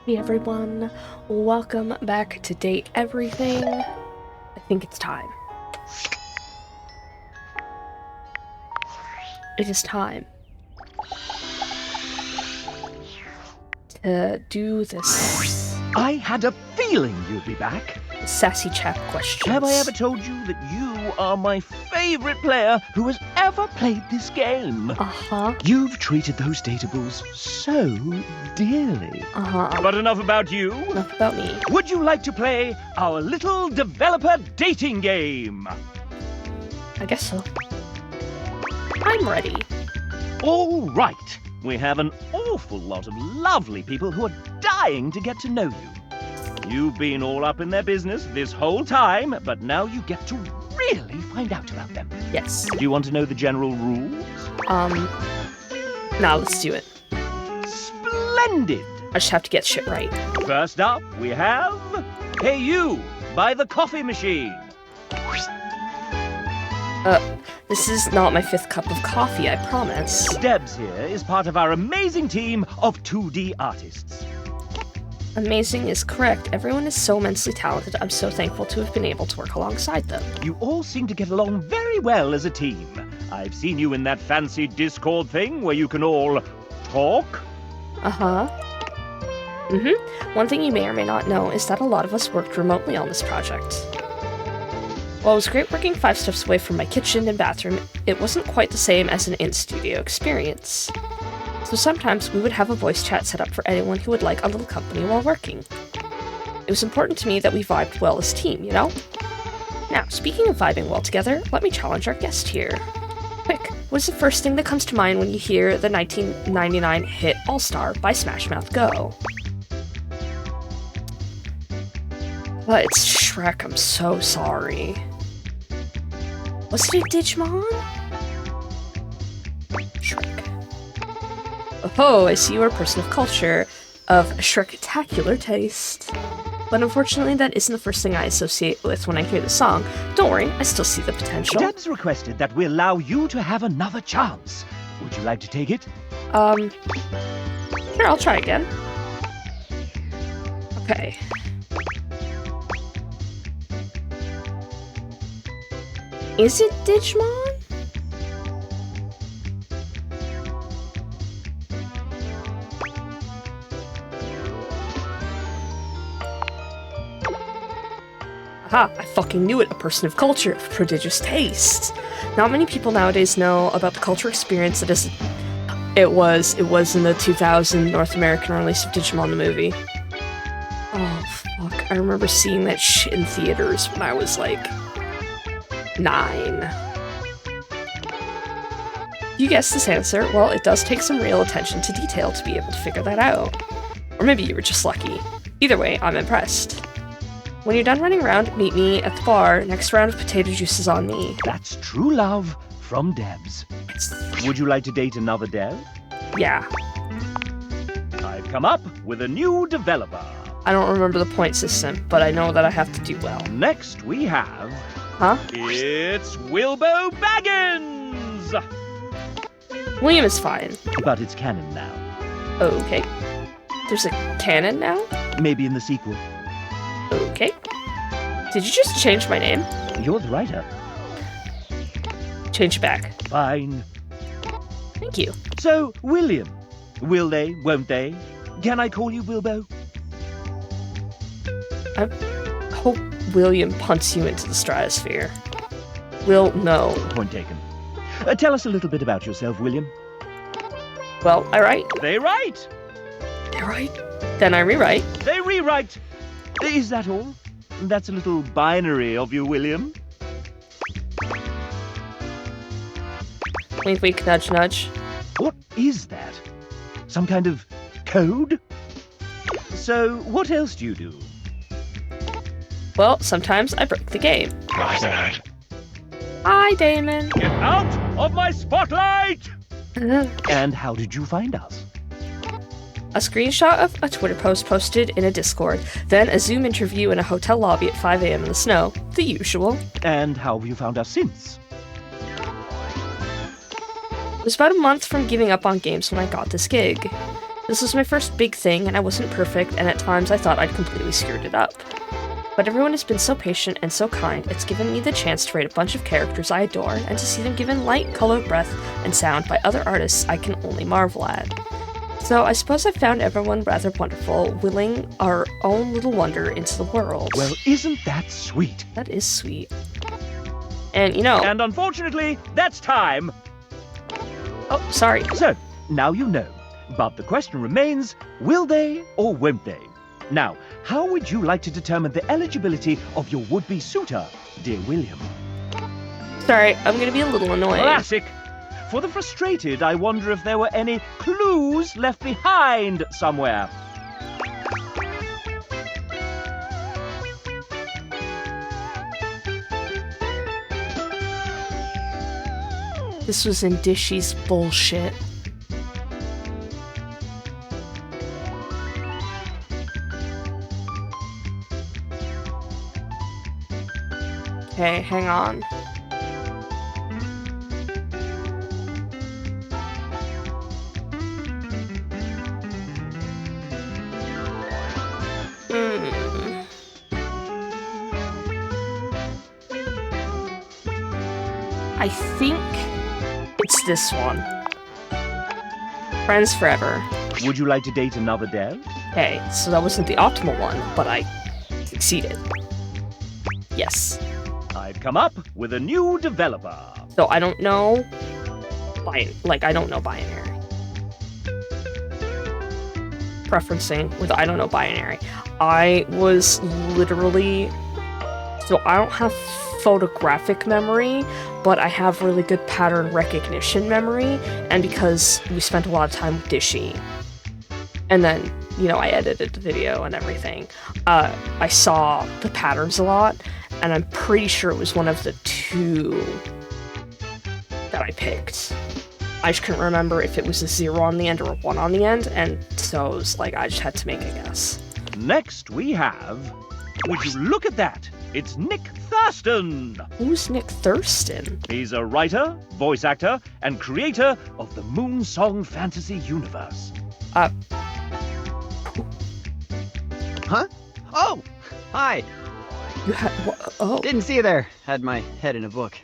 Hey everyone, welcome back to Date Everything. I think it's time. It is time to do this I had a feeling you'd be back. sassy chap questions. Have I ever told you that you are my favorite player who has ever played this game? Uh-huh. You've treated those datables so dearly. Uh-huh. But enough about you. Enough about me. Would you like to play our little developer dating game? I guess so. I'm ready. All right. We have an awful lot of lovely people who are dying to get to know you. You've been all up in their business this whole time, but now you get to really find out about them. Yes. Do you want to know the general rules? Now let's do it. Splendid! I just have to get shit right. First up, we have Hey You by the Coffee Machine. This is not my 5th cup of coffee, I promise. Debs here is part of our amazing team of 2D artists. Amazing is correct. Everyone is so immensely talented. I'm so thankful to have been able to work alongside them. You all seem to get along very well as a team. I've seen you in that fancy Discord thing where you can all talk. Uh-huh. One thing you may or may not know is that a lot of us worked remotely on this project. While it was great working 5 steps away from my kitchen and bathroom, it wasn't quite the same as an in-studio experience. So sometimes we would have a voice chat set up for anyone who would like a little company while working. It was important to me that we vibed well as a team, you know? Now, speaking of vibing well together, let me challenge our guest here. Quick, what is the first thing that comes to mind when you hear the 1999 hit All-Star by Smash Mouth Go? It's Shrek, I'm so sorry. Was it a Digimon? Shrek. Oh, I see you are a person of culture, of Shrek-tacular taste. But unfortunately, that isn't the first thing I associate with when I hear the song. Don't worry, I still see the potential. Debs requested that we allow you to have another chance. Would you like to take it? Here, I'll try again. Okay. Is it Digimon? Aha, I fucking knew it, a person of culture, of prodigious taste. Not many people nowadays know about the cultural experience that it was in the 2000 North American release of Digimon the movie. Oh, fuck, I remember seeing that shit in theaters when I was, like, 9. You guessed this answer. Well, it does take some real attention to detail to be able to figure that out. Or maybe you were just lucky. Either way, I'm impressed. When you're done running around, meet me at the bar. Next round of potato juice is on me. That's true love from Debs. Would you like to date another Deb? Yeah. I've come up with a new developer. I don't remember the point system, but I know that I have to do well. Next we have... Huh? It's Wilbo Baggins! William is fine. But it's canon now. Okay. There's a canon now? Maybe in the sequel. Okay. Did you just change my name? You're the writer. Change it back. Fine. Thank you. So, William. Will they, won't they? Can I call you Wilbo? I hope William punts you into the stratosphere. Will, no. Point taken. Tell us a little bit about yourself, William. Well, I write. They write. They write. Then I rewrite. They rewrite. Is that all? That's a little binary of you, William. Wink, wink, nudge, nudge. What is that? Some kind of code? So, what else do you do? Well, sometimes I break the game. Hi, Damon. Get out of my spotlight! And how did you find us? A screenshot of a Twitter post posted in a Discord, then a Zoom interview in a hotel lobby at 5 a.m. in the snow. The usual. And how have you found us since? It was about a month from giving up on games when I got this gig. This was my first big thing, and I wasn't perfect, and at times I thought I'd completely screwed it up. But everyone has been so patient and so kind, it's given me the chance to write a bunch of characters I adore, and to see them given light, color, breath, and sound by other artists I can only marvel at. So I suppose I've found everyone rather wonderful, willing our own little wonder into the world. Well, isn't that sweet? That is sweet. And, you know... And unfortunately, that's time. Oh, sorry. So, now you know. But the question remains, will they or won't they? Now, how would you like to determine the eligibility of your would-be suitor, dear William? Sorry, I'm gonna be a little annoying. Classic! For the frustrated, I wonder if there were any clues left behind somewhere. This was in Dishy's bullshit. Okay, hang on. I think it's this one. Friends Forever. Would you like to date another dev? Okay, so that wasn't the optimal one, but I succeeded. Yes. I've come up with a new developer. So I don't know... I don't know binary. Preferencing with I don't know binary. I was literally... So I don't have photographic memory, but I have really good pattern recognition memory, and because we spent a lot of time with Dishy, and then, you know, I edited the video and everything, I saw the patterns a lot, and I'm pretty sure it was one of the two that I picked. I just couldn't remember if it was a 0 on the end or a 1 on the end, and so it was like I just had to make a guess. Next we have... Would you look at that? It's Nick Thurston! Who's Nick Thurston? He's a writer, voice actor, and creator of the Moonsong fantasy universe. Huh? Oh! Hi! You had... Oh. Didn't see you there. Had my head in a book.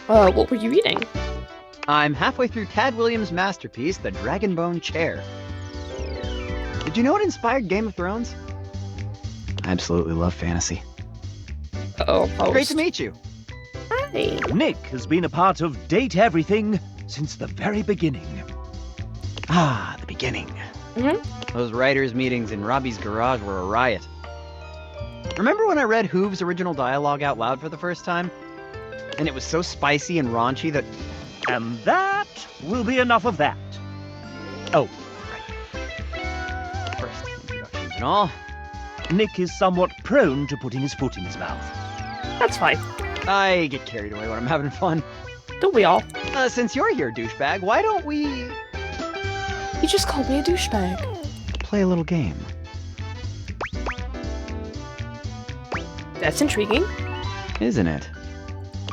What were you reading? I'm halfway through Tad Williams' masterpiece, The Dragonbone Chair. Did you know it inspired Game of Thrones? I absolutely love fantasy. Oh, Great to meet you. Hi. Nick has been a part of Date Everything since the very beginning. Ah, the beginning. Mm-hmm. Those writers' meetings in Robbie's garage were a riot. Remember when I read Hoove's original dialogue out loud for the first time? And it was so spicy and raunchy that... And that will be enough of that. Oh, right. First introductions and all. Nick is somewhat prone to putting his foot in his mouth. That's fine. I get carried away when I'm having fun. Don't we all? Since you're here, douchebag, why don't we... You just called me a douchebag. play a little game? That's intriguing. Isn't it?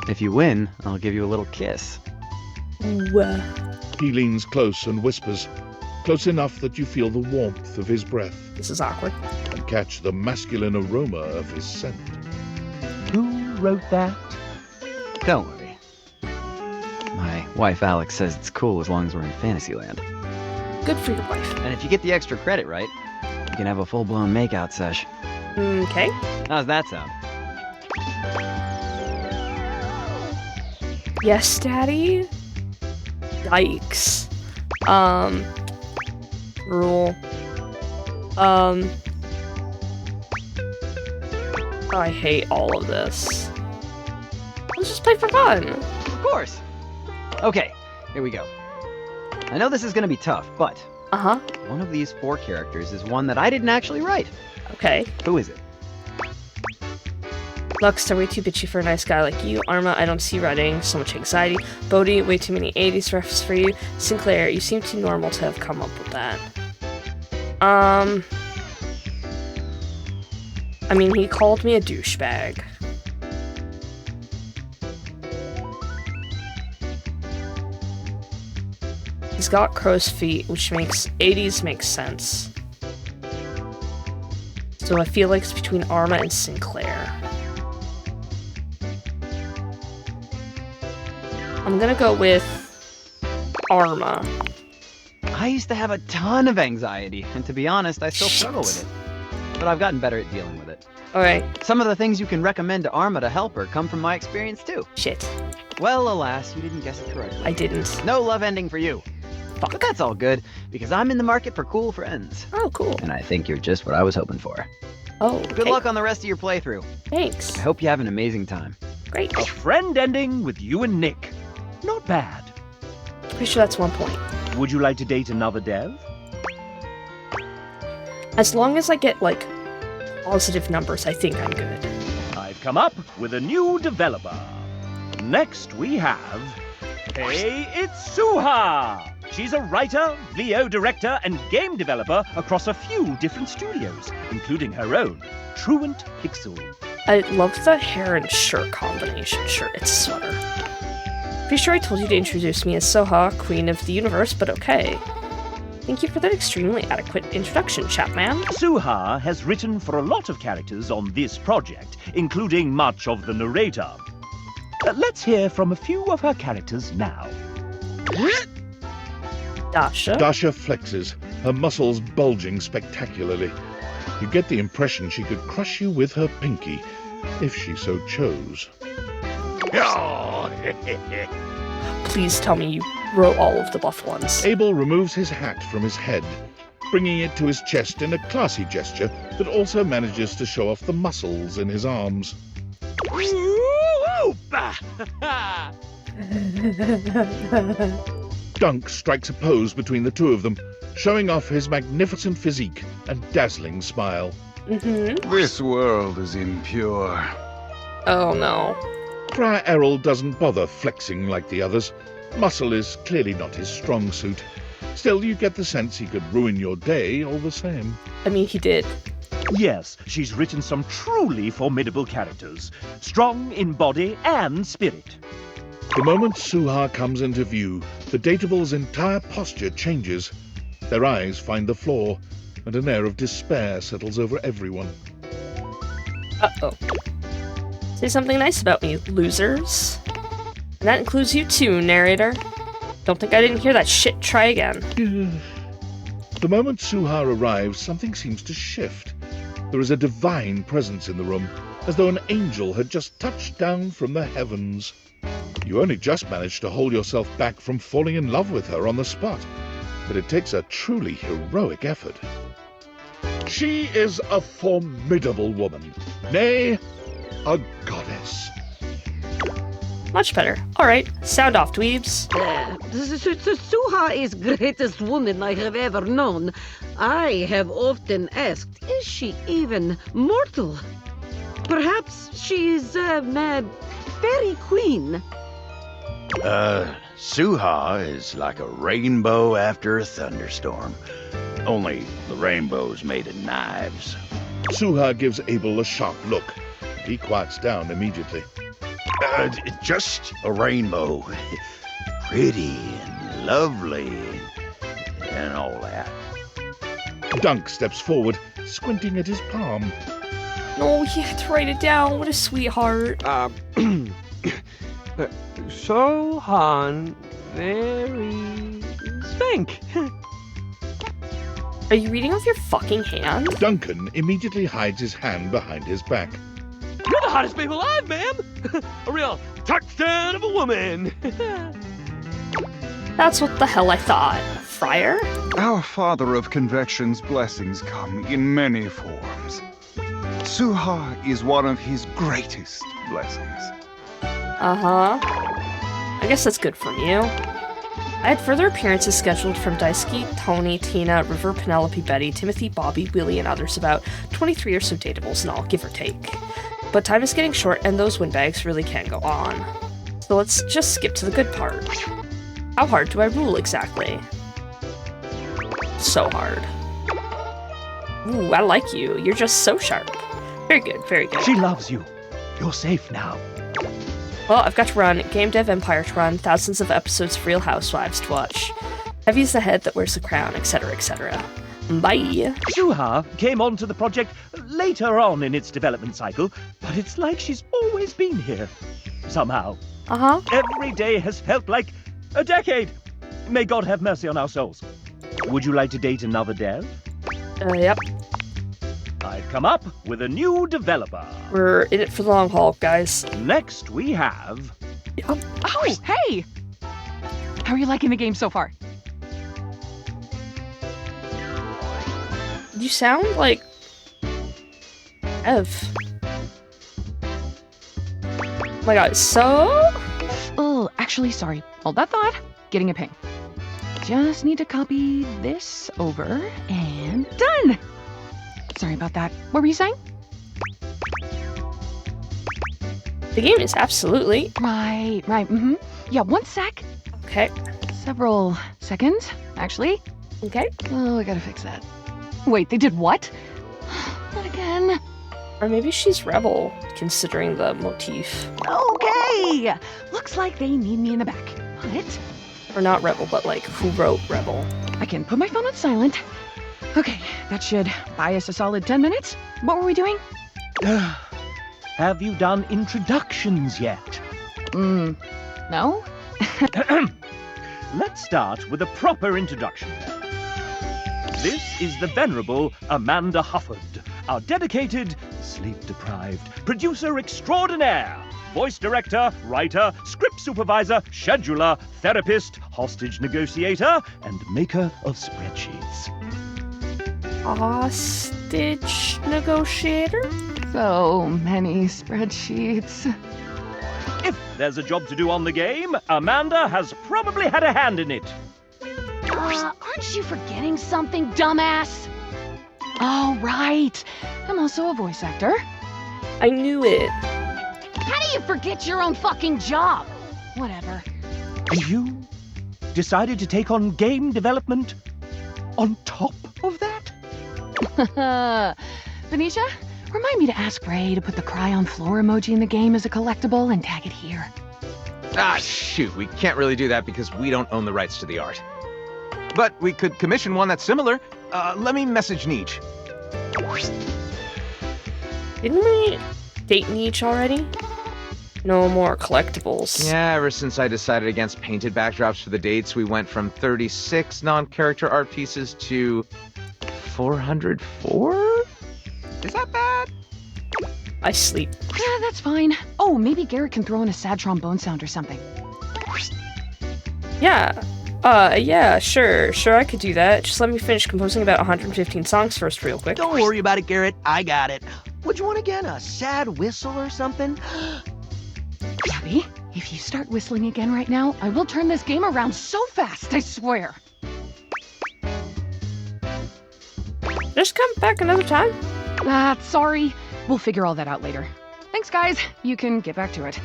If you win, I'll give you a little kiss. Ooh. He leans close and whispers, close enough that you feel the warmth of his breath This is awkward. and catch the masculine aroma of his scent. Who wrote that? Don't worry. My wife Alex says it's cool as long as we're in Fantasyland. Good for your wife. And if you get the extra credit right, you can have a full-blown makeout sesh. Okay. How's that sound? Yes, Daddy? Yikes. Rule. I hate all of this. Let's just play for fun. Of course! Okay, here we go. I know this is gonna be tough, but Uh-huh. one of these 4 characters is one that I didn't actually write. Okay. Who is it? Lux, they're way too bitchy for a nice guy like you. Arma, I don't see writing. So much anxiety. Bodhi, way too many 80s refs for you. Sinclair, you seem too normal to have come up with that. I mean, he called me a douchebag. He's got crow's feet, which makes 80s makes sense. So I feel like it's between Arma and Sinclair. I'm gonna go with Arma. I used to have a ton of anxiety, and to be honest, I still struggle with it. But I've gotten better at dealing with it. Alright. Some of the things you can recommend to Arma to help her come from my experience too. Shit. Well, alas, you didn't guess it correctly. I didn't. No love ending for you. Fuck. But that's all good, because I'm in the market for cool friends. Oh, cool. And I think you're just what I was hoping for. Oh, okay. Good luck on the rest of your playthrough. Thanks. I hope you have an amazing time. Great. A friend ending with you and Nick. Not bad. Pretty sure that's 1 point. Would you like to date another dev? As long as I get, like, positive numbers, I think I'm good. I've come up with a new developer. Next we have... Hey, it's Suha! She's a writer, VO director, and game developer across a few different studios, including her own, Truant Pixel. I love the hair and shirt combination. Sure, it's a sweater. Pretty sure I told you to introduce me as Soha, Queen of the Universe, but okay. Thank you for that extremely adequate introduction, Chapman. Suha has written for a lot of characters on this project, including much of the narrator. Let's hear from a few of her characters now. Dasha. Dasha flexes, her muscles bulging spectacularly. You get the impression she could crush you with her pinky, if she so chose. Please tell me you wrote all of the buff ones. Abel removes his hat from his head, bringing it to his chest in a classy gesture that also manages to show off the muscles in his arms. Dunk strikes a pose between the two of them, showing off his magnificent physique and dazzling smile. This world is impure. Oh no. Friar Errol doesn't bother flexing like the others. Muscle is clearly not his strong suit. Still, you get the sense he could ruin your day all the same. I mean, he did. Yes, she's written some truly formidable characters, strong in body and spirit. The moment Suha comes into view, the Datable's entire posture changes. Their eyes find the floor, and an air of despair settles over everyone. Uh-oh. Say something nice about me, losers. And that includes you too, narrator. Don't think I didn't hear that shit. Try again. The moment Suha arrives, something seems to shift. There is a divine presence in the room, as though an angel had just touched down from the heavens. You only just managed to hold yourself back from falling in love with her on the spot, but it takes a truly heroic effort. She is a formidable woman, nay, a goddess. Much better. Alright, sound off, dweebs. Suha is greatest woman I have ever known. I have often asked, is she even mortal? Perhaps she is a fairy queen. Suha is like a rainbow after a thunderstorm. Only the rainbow's made of knives. Suha gives Abel a sharp look. He quiets down immediately. Just a rainbow. Pretty and lovely and all that. Dunk steps forward, squinting at his palm. No, he had to write it down. What a sweetheart. Sohan, very spank. Are you reading off your fucking hand? Duncan immediately hides his hand behind his back. You're the hottest babe alive, ma'am. A real touchdown of a woman. That's what the hell I thought. Friar? Our Father of Convection's blessings come in many forms. Suha is one of his greatest blessings. Uh-huh. I guess that's good from you. I had further appearances scheduled from Daisuke, Tony, Tina, River, Penelope, Betty, Timothy, Bobby, Willie, and others, about 23 or so datables in all, give or take. But time is getting short, and those windbags really can't go on. So let's just skip to the good part. How hard do I rule exactly? So hard. Ooh, I like you. You're just so sharp. Very good, very good. She loves you. You're safe now. Well, I've got to run, Game Dev Empire to run, thousands of episodes of Real Housewives to watch. Heavy's the head that wears the crown, etc., etc. Bye. Suha came onto the project later on in its development cycle, but it's like she's always been here. Somehow. Uh-huh. Every day has felt like a decade. May God have mercy on our souls. Would you like to date another dev? Yep. I've come up with a new developer. We're in it for the long haul, guys. Next we have... Yep. Oh, hey! How are you liking the game so far? You sound like... Ev. Oh my god, so... Oh, actually, sorry. Hold that thought. Getting a ping. Just need to copy this over and done! Sorry about that. What were you saying? The game is absolutely... Right, mm-hmm. Yeah, 1 sec. Okay. Several seconds, actually. Okay. Oh, I gotta fix that. Wait, they did what? Not again. Or maybe she's Rebel, considering the motif. Okay! Looks like they need me in the back. But Or not Rebel, but like, who wrote Rebel? I can put my phone on silent. Okay, that should buy us a solid 10 minutes. What were we doing? Have you done introductions yet? No? Let's start with a proper introduction. This is the venerable Amanda Hufford, our dedicated, sleep-deprived producer extraordinaire, voice director, writer, script supervisor, scheduler, therapist, hostage negotiator, and maker of spreadsheets. Hostage negotiator? So many spreadsheets. If there's a job to do on the game, Amanda has probably had a hand in it. Aren't you forgetting something, dumbass? Oh, right. I'm also a voice actor. I knew it. How do you forget your own fucking job? Whatever. And you decided to take on game development on top of that? Venetia, remind me to ask Ray to put the cry on floor emoji in the game as a collectible and tag it here. Ah, shoot, we can't really do that because we don't own the rights to the art. But we could commission one that's similar. Let me message Neej. Didn't we date Nietzsche already? No more collectibles. Yeah, ever since I decided against painted backdrops for the dates, we went from 36 non-character art pieces to 404? Is that bad? I sleep. Yeah, that's fine. Oh, maybe Garrett can throw in a sad trombone sound or something. Yeah. Yeah, sure, I could do that. Just let me finish composing about 115 songs first real quick. Don't worry about it, Garrett. I got it. Would you want again a sad whistle or something? Gabby, if you start whistling again right now, I will turn this game around so fast, I swear. Just come back another time. Sorry. We'll figure all that out later. Thanks, guys. You can get back to it.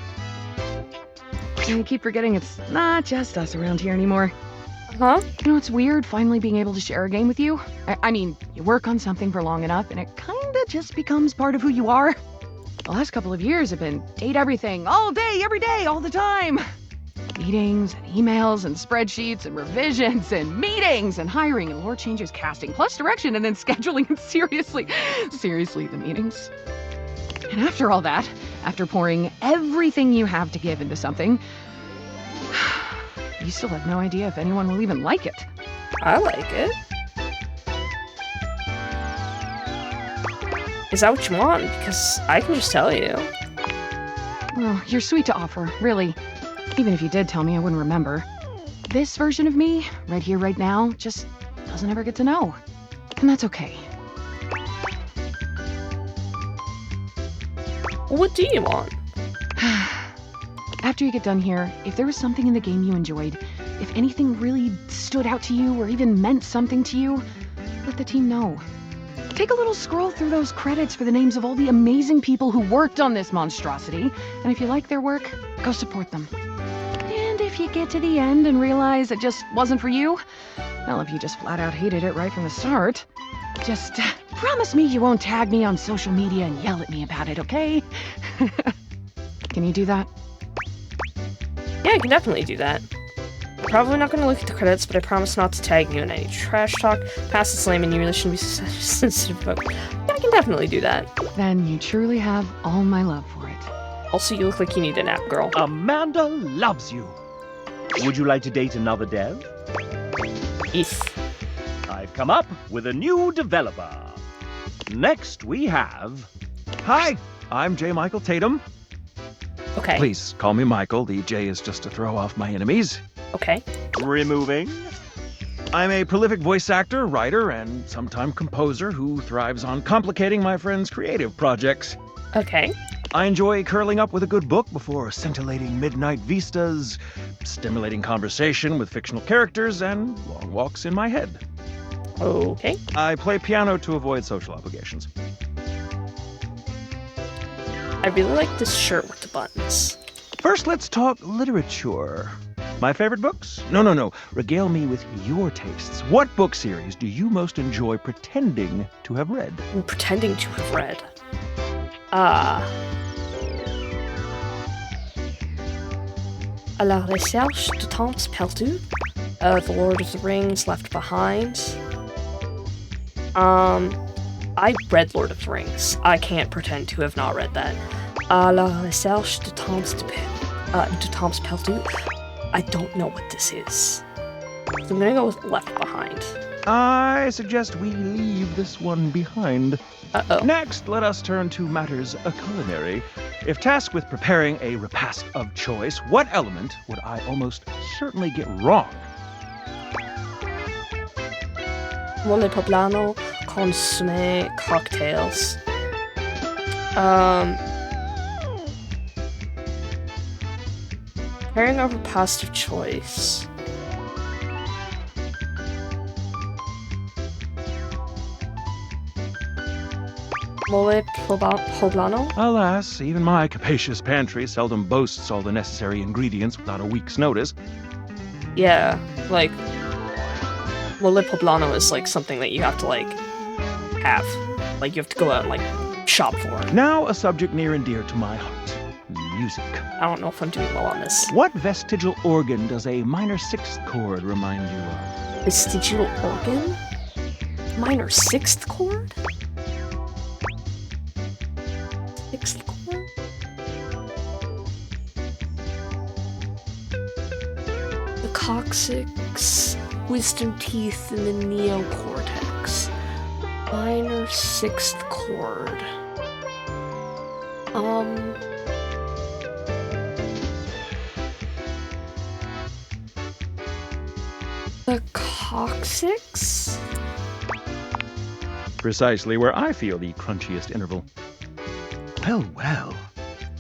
I keep forgetting it's not just us around here anymore. Huh? You know, it's weird finally being able to share a game with you. I mean, you work on something for long enough and it kinda just becomes part of who you are. The last couple of years have been date everything, all day, every day, all the time. Meetings and emails and spreadsheets and revisions and meetings and hiring and lore changes, casting, plus direction and then scheduling and seriously, the meetings. And after all that, after pouring everything you have to give into something, you still have no idea if anyone will even like it. I like it. Is that what you want? Because I can just tell you. Well, you're sweet to offer, really. Even if you did tell me, I wouldn't remember. This version of me, right here, right now, just doesn't ever get to know. And that's okay. What do you want? After you get done here, if there was something in the game you enjoyed, if anything really stood out to you or even meant something to you, let the team know. Take a little scroll through those credits for the names of all the amazing people who worked on this monstrosity, and if you like their work, go support them. And if you get to the end and realize it just wasn't for you, well, if you just flat out hated it right from the start, just promise me you won't tag me on social media and yell at me about it, okay? Can you do that? Yeah, I can definitely do that. Probably not going to look at the credits, but I promise not to tag you in any trash talk. Pass it's lame and you really shouldn't be sensitive about it. Yeah, I can definitely do that. Then you truly have all my love for it. Also, you look like you need a nap, girl. Amanda loves you. Would you like to date another dev? If. I've come up with a new developer. Next we have... Hi, I'm J. Michael Tatum. Okay. Please call me Michael. The J is just to throw off my enemies. Okay. Removing. I'm a prolific voice actor, writer, and sometime composer who thrives on complicating my friends' creative projects. Okay. I enjoy curling up with a good book before scintillating midnight vistas, stimulating conversation with fictional characters, and long walks in my head. Okay. I play piano to avoid social obligations. I really like this shirt with the buttons. First, let's talk literature. My favorite books? No. Regale me with your tastes. What book series do you most enjoy pretending to have read? I'm pretending to have read. À la recherche du temps perdu. The Lord of the Rings, Left Behind. I read Lord of the Rings. I can't pretend to have not read that. À la recherche du temps perdu. I don't know what this is. So I'm gonna go with Left Behind. I suggest we leave this one behind. Uh-oh. Next, let us turn to matters culinary. If tasked with preparing a repast of choice, what element would I almost certainly get wrong? Mole poblano, consommé, cocktails. Preparing a repast of choice. Mole poblano? Alas, even my capacious pantry seldom boasts all the necessary ingredients without a week's notice. Yeah, like, mole poblano is like something that you have to like have. Like you have to go out and like shop for. Now a subject near and dear to my heart. Music. I don't know if I'm doing well on this. What vestigial organ does a minor sixth chord remind you of? Vestigial organ? Minor sixth chord? Sixth chord? The coccyx, wisdom teeth, and the neocortex. Minor sixth chord. The coccyx? Precisely where I feel the crunchiest interval. Well.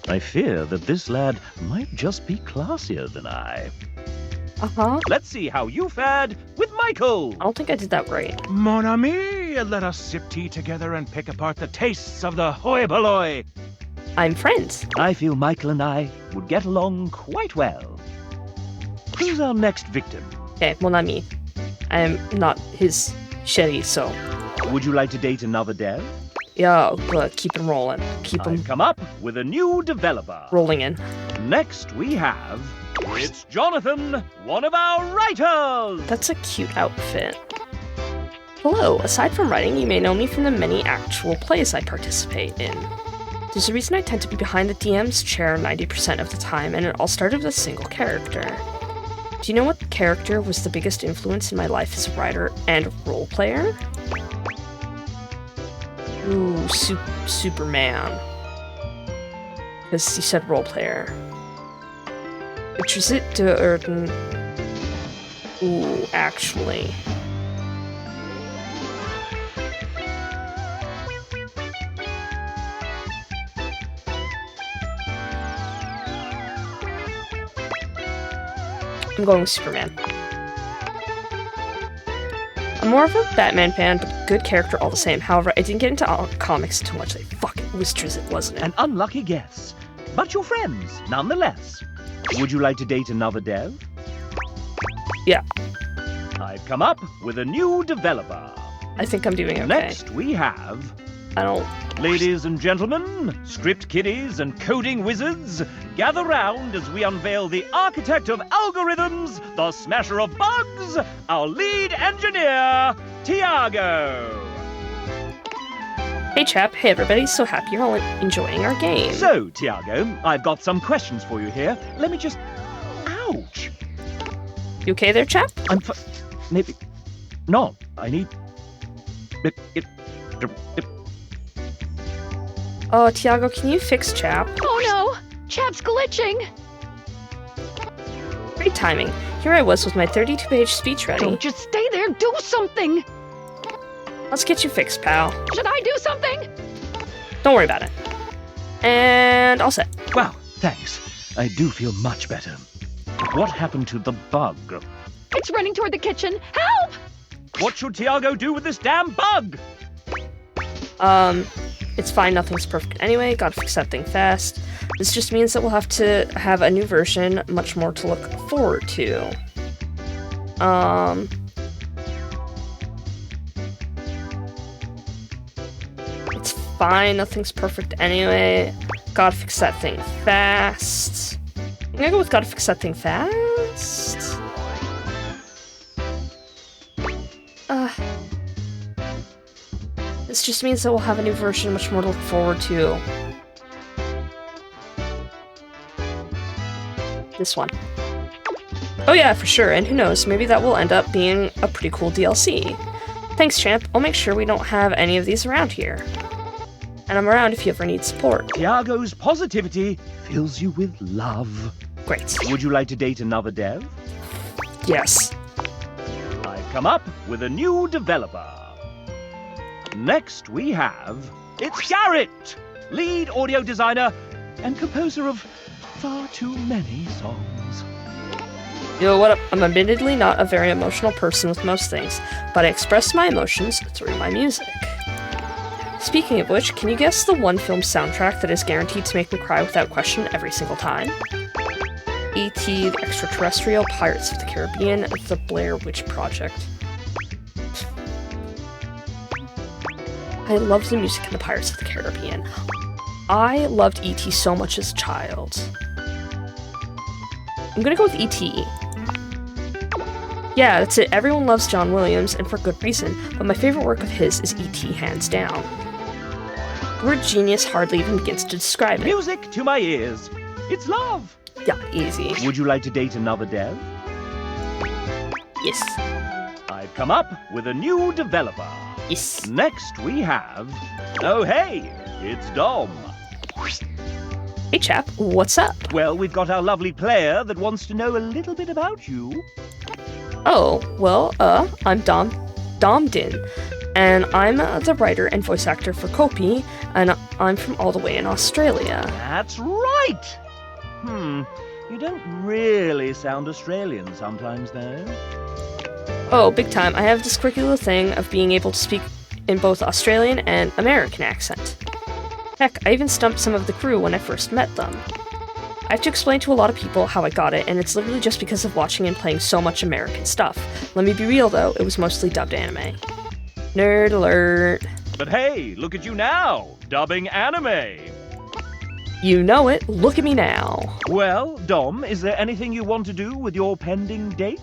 I fear that this lad might just be classier than I. Uh-huh. Let's see how you fared with Michael. I don't think I did that right. Mon ami, let us sip tea together and pick apart the tastes of the hoi polloi. I'm friends. I feel Michael and I would get along quite well. Who's our next victim? Okay, mon ami. I am not his sherry, so... Would you like to date another dev? Yeah, good. Keep him rolling. Keep him I've come up with a new developer. rolling in. Next we have... It's Jonathan, one of our writers! That's a cute outfit. Hello, aside from writing, you may know me from the many actual plays I participate in. There's a reason I tend to be behind the DM's chair 90% of the time, and it all started with a single character. Do you know what character was the biggest influence in my life as a writer and role player? Ooh, Superman. Because you said role player. Which is it to Erden? Ooh, actually. I'm going with Superman. I'm more of a Batman fan, but good character all the same. However, I didn't get into comics until much. It was Drizzt, wasn't it? An unlucky guess, but you're friends, nonetheless. Would you like to date another dev? Yeah. I've come up with a new developer. I think I'm doing okay. Next we have... I don't... Ladies and gentlemen, script kiddies and coding wizards, gather round as we unveil the architect of algorithms, the smasher of bugs, our lead engineer, Tiago. Hey, Chap. Hey, everybody. So happy you're all enjoying our game. So, Tiago, I've got some questions for you here. Let me just... Ouch! You okay there, Chap? Maybe... No, I need... Oh, Tiago, can you fix Chap? Oh no! Chap's glitching! Great timing. Here I was with my 32-page speech ready. Don't just stay there, do something! Let's get you fixed, pal. Should I do something? Don't worry about it. And all set. Wow, thanks. I do feel much better. What happened to the bug? It's running toward the kitchen. Help! What should Tiago do with this damn bug? It's fine, nothing's perfect anyway, gotta fix that thing fast. This just means that we'll have to have a new version, much more to look forward to. It's fine, nothing's perfect anyway. Gotta fix that thing fast. I'm gonna go with gotta fix that thing fast. This just means that we'll have a new version, much more to look forward to. This one. Oh yeah, for sure, and who knows, maybe that will end up being a pretty cool DLC. Thanks, Champ. I'll make sure we don't have any of these around here. And I'm around if you ever need support. Tiago's positivity fills you with love. Great. Would you like to date another dev? Yes. I've come up with a new developer. Next we have... It's Garrett! Lead audio designer and composer of far too many songs. You know what? I'm admittedly not a very emotional person with most things, but I express my emotions through my music. Speaking of which, can you guess the one film soundtrack that is guaranteed to make me cry without question every single time? E.T., The Extraterrestrial, Pirates of the Caribbean, The Blair Witch Project. I loved the music in the Pirates of the Caribbean. I loved E.T. so much as a child. I'm gonna go with E.T. Yeah, that's it. Everyone loves John Williams, and for good reason, but my favorite work of his is E.T. hands down. The word genius hardly even begins to describe it. Music to my ears. It's love. Yeah, easy. Would you like to date another dev? Yes. I've come up with a new developer. Yes. Next we have... Oh hey, it's Dom. Hey Chap, what's up? Well, we've got our lovely player that wants to know a little bit about you. Oh, well, I'm Dom Din, and I'm the writer and voice actor for Kopi, and I'm from all the way in Australia. That's right! You don't really sound Australian sometimes, though. Oh, big time. I have this quirky little thing of being able to speak in both Australian and American accent. Heck, I even stumped some of the crew when I first met them. I have to explain to a lot of people how I got it, and it's literally just because of watching and playing so much American stuff. Let me be real though, it was mostly dubbed anime. Nerd alert. But hey, look at you now, dubbing anime. You know it, look at me now. Well, Dom, is there anything you want to do with your pending date?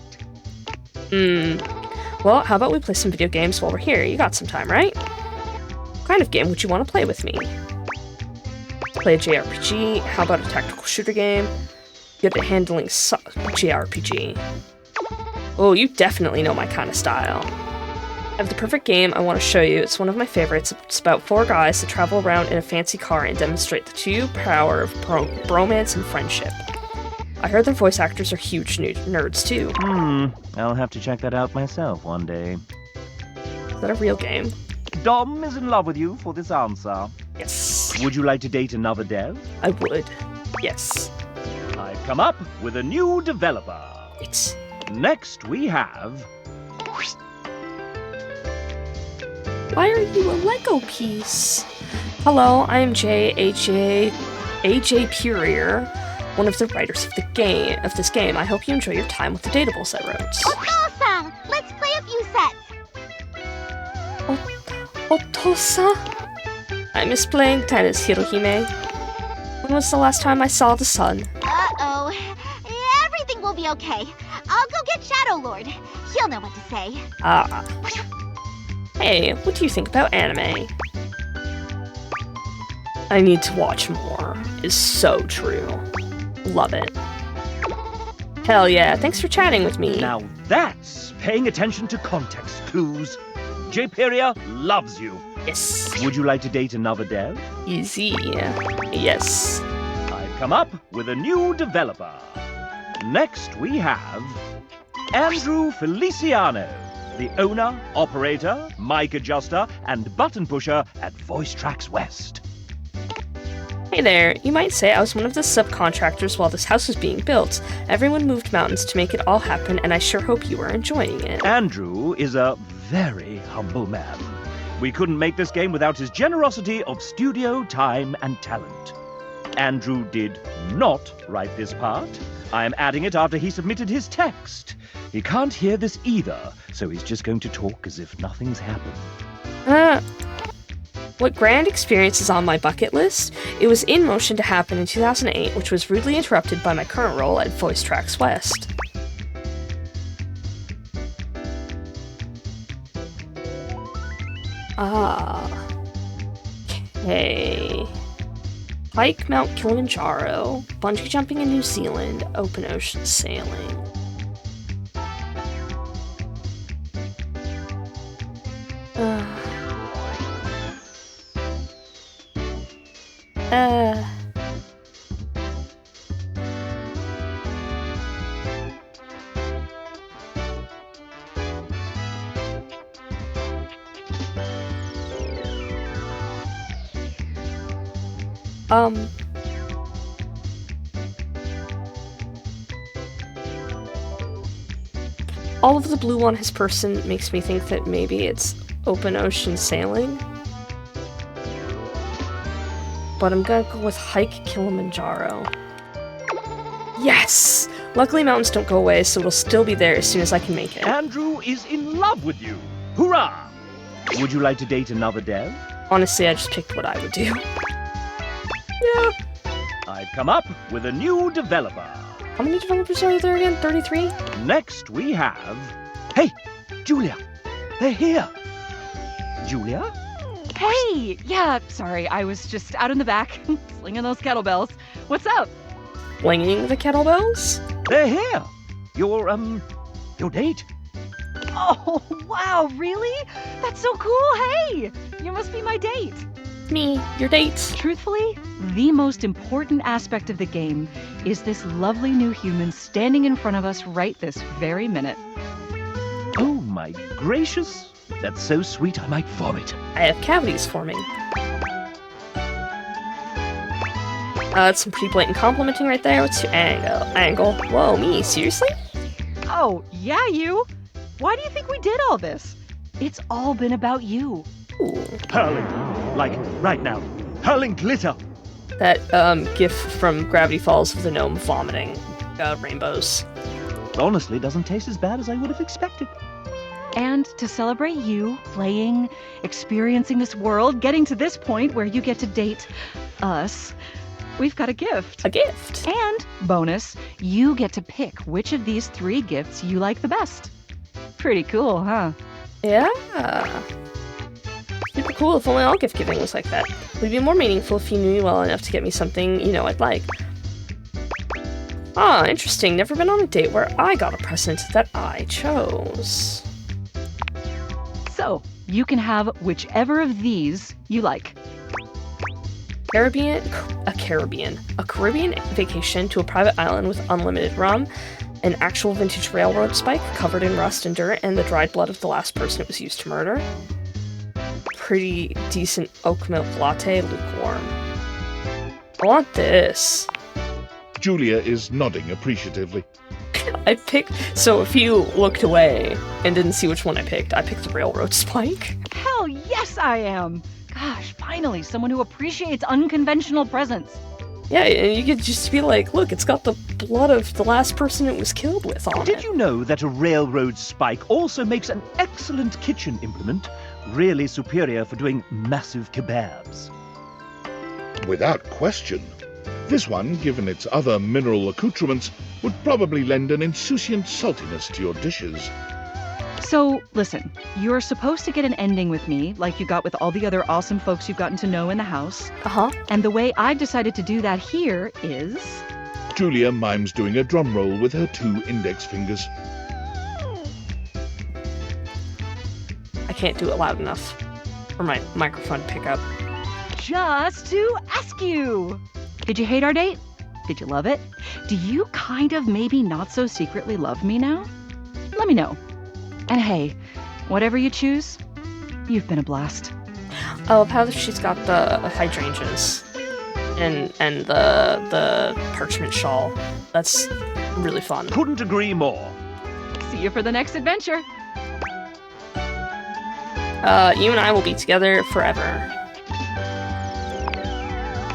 Well, how about we play some video games while we're here? You got some time, right? What kind of game would you want to play with me? Play a JRPG? How about a tactical shooter game? Good at handling JRPG. Oh, you definitely know my kind of style. I have the perfect game I want to show you. It's one of my favorites. It's about 4 guys that travel around in a fancy car and demonstrate the true power of bromance and friendship. I heard their voice actors are huge nerds too. I'll have to check that out myself one day. Is that a real game? Dom is in love with you for this answer. Yes. Would you like to date another dev? I would. Yes. I've come up with a new developer. It's... Next we have... Why are you a Lego piece? Hello, I am AJ Purier, one of the writers of this game. I hope you enjoy your time with the datables I wrote. Awesome! Let's play a few sets. Otosa? I miss playing tennis, Hirohime. When was the last time I saw the sun? Uh-oh. Everything will be okay. I'll go get Shadow Lord. He'll know what to say. Ah. Hey, what do you think about anime? I need to watch more. Is so true. Love it. Hell yeah, thanks for chatting with me. Now that's paying attention to context clues. Japeria loves you. Yes. Would you like to date another dev? Easy. Yes. I've come up with a new developer. Next we have Andrew Feliciano, the owner, operator, mic adjuster, and button pusher at Voice Tracks West. Hey there, you might say I was one of the subcontractors while this house was being built. Everyone moved mountains to make it all happen, and I sure hope you are enjoying it. Andrew is a very humble man. We couldn't make this game without his generosity of studio time and talent. Andrew did not write this part. I am adding it after he submitted his text. He can't hear this either, so he's just going to talk as if nothing's happened. What grand experience is on my bucket list? It was in motion to happen in 2008, which was rudely interrupted by my current role at Voice Tracks West. Okay. Hike Mount Kilimanjaro, bungee jumping in New Zealand, open ocean sailing. All of the blue on his person makes me think that maybe it's open ocean sailing. But I'm gonna go with hike Kilimanjaro. Yes! Luckily mountains don't go away, so it'll still be there as soon as I can make it. Andrew is in love with you. Hurrah! Would you like to date another dev? Honestly, I just picked what I would do. Yeah. I've come up with a new developer. How many developers are there again? 33? Next we have... Hey, Julia! They're here! Julia? Hey! Yeah, sorry, I was just out in the back, slinging those kettlebells. What's up? Flinging the kettlebells? They're here! Your date. Oh, wow, really? That's so cool, hey! You must be my date. Me, your date. Truthfully, the most important aspect of the game is this lovely new human standing in front of us right this very minute. Oh my gracious! That's so sweet I might vomit. I have cavities forming. That's some pretty blatant complimenting right there. What's your angle? Whoa, me? Seriously? Oh, yeah, you. Why do you think we did all this? It's all been about you. Ooh. Hurling. Like, right now. Hurling glitter. That, gif from Gravity Falls of the gnome vomiting rainbows. Honestly, doesn't taste as bad as I would have expected. And to celebrate you playing, experiencing this world, getting to this point where you get to date us, we've got a gift. A gift. And, bonus, you get to pick which of these 3 gifts you like the best. Pretty cool, huh? Yeah. Super cool if only all gift giving was like that. It would be more meaningful if you knew me well enough to get me something you know I'd like. Ah, interesting. Never been on a date where I got a present that I chose. So, you can have whichever of these you like. A Caribbean vacation to a private island with unlimited rum, an actual vintage railroad spike covered in rust and dirt, and the dried blood of the last person it was used to murder. Pretty decent oat milk latte, lukewarm. I want this. Julia is nodding appreciatively. I picked... So if you looked away and didn't see which one I picked the railroad spike. Hell yes, I am! Gosh, finally, someone who appreciates unconventional presents. Yeah, and you could just be like, look, it's got the blood of the last person it was killed with on it. Did you know that a railroad spike also makes an excellent kitchen implement? Really superior for doing massive kebabs. Without question. This one, given its other mineral accoutrements, would probably lend an insouciant saltiness to your dishes. So, listen, you're supposed to get an ending with me, like you got with all the other awesome folks you've gotten to know in the house. Uh-huh. And the way I've decided to do that here is... Julia mimes doing a drum roll with her 2 index fingers. I can't do it loud enough for my microphone to pick up. Just to ask you. Did you hate our date? Did you love it? Do you kind of maybe not so secretly love me now? Let me know. And hey, whatever you choose, you've been a blast. I love how she's got the hydrangeas and the parchment shawl. That's really fun. Couldn't agree more. See you for the next adventure. You and I will be together forever.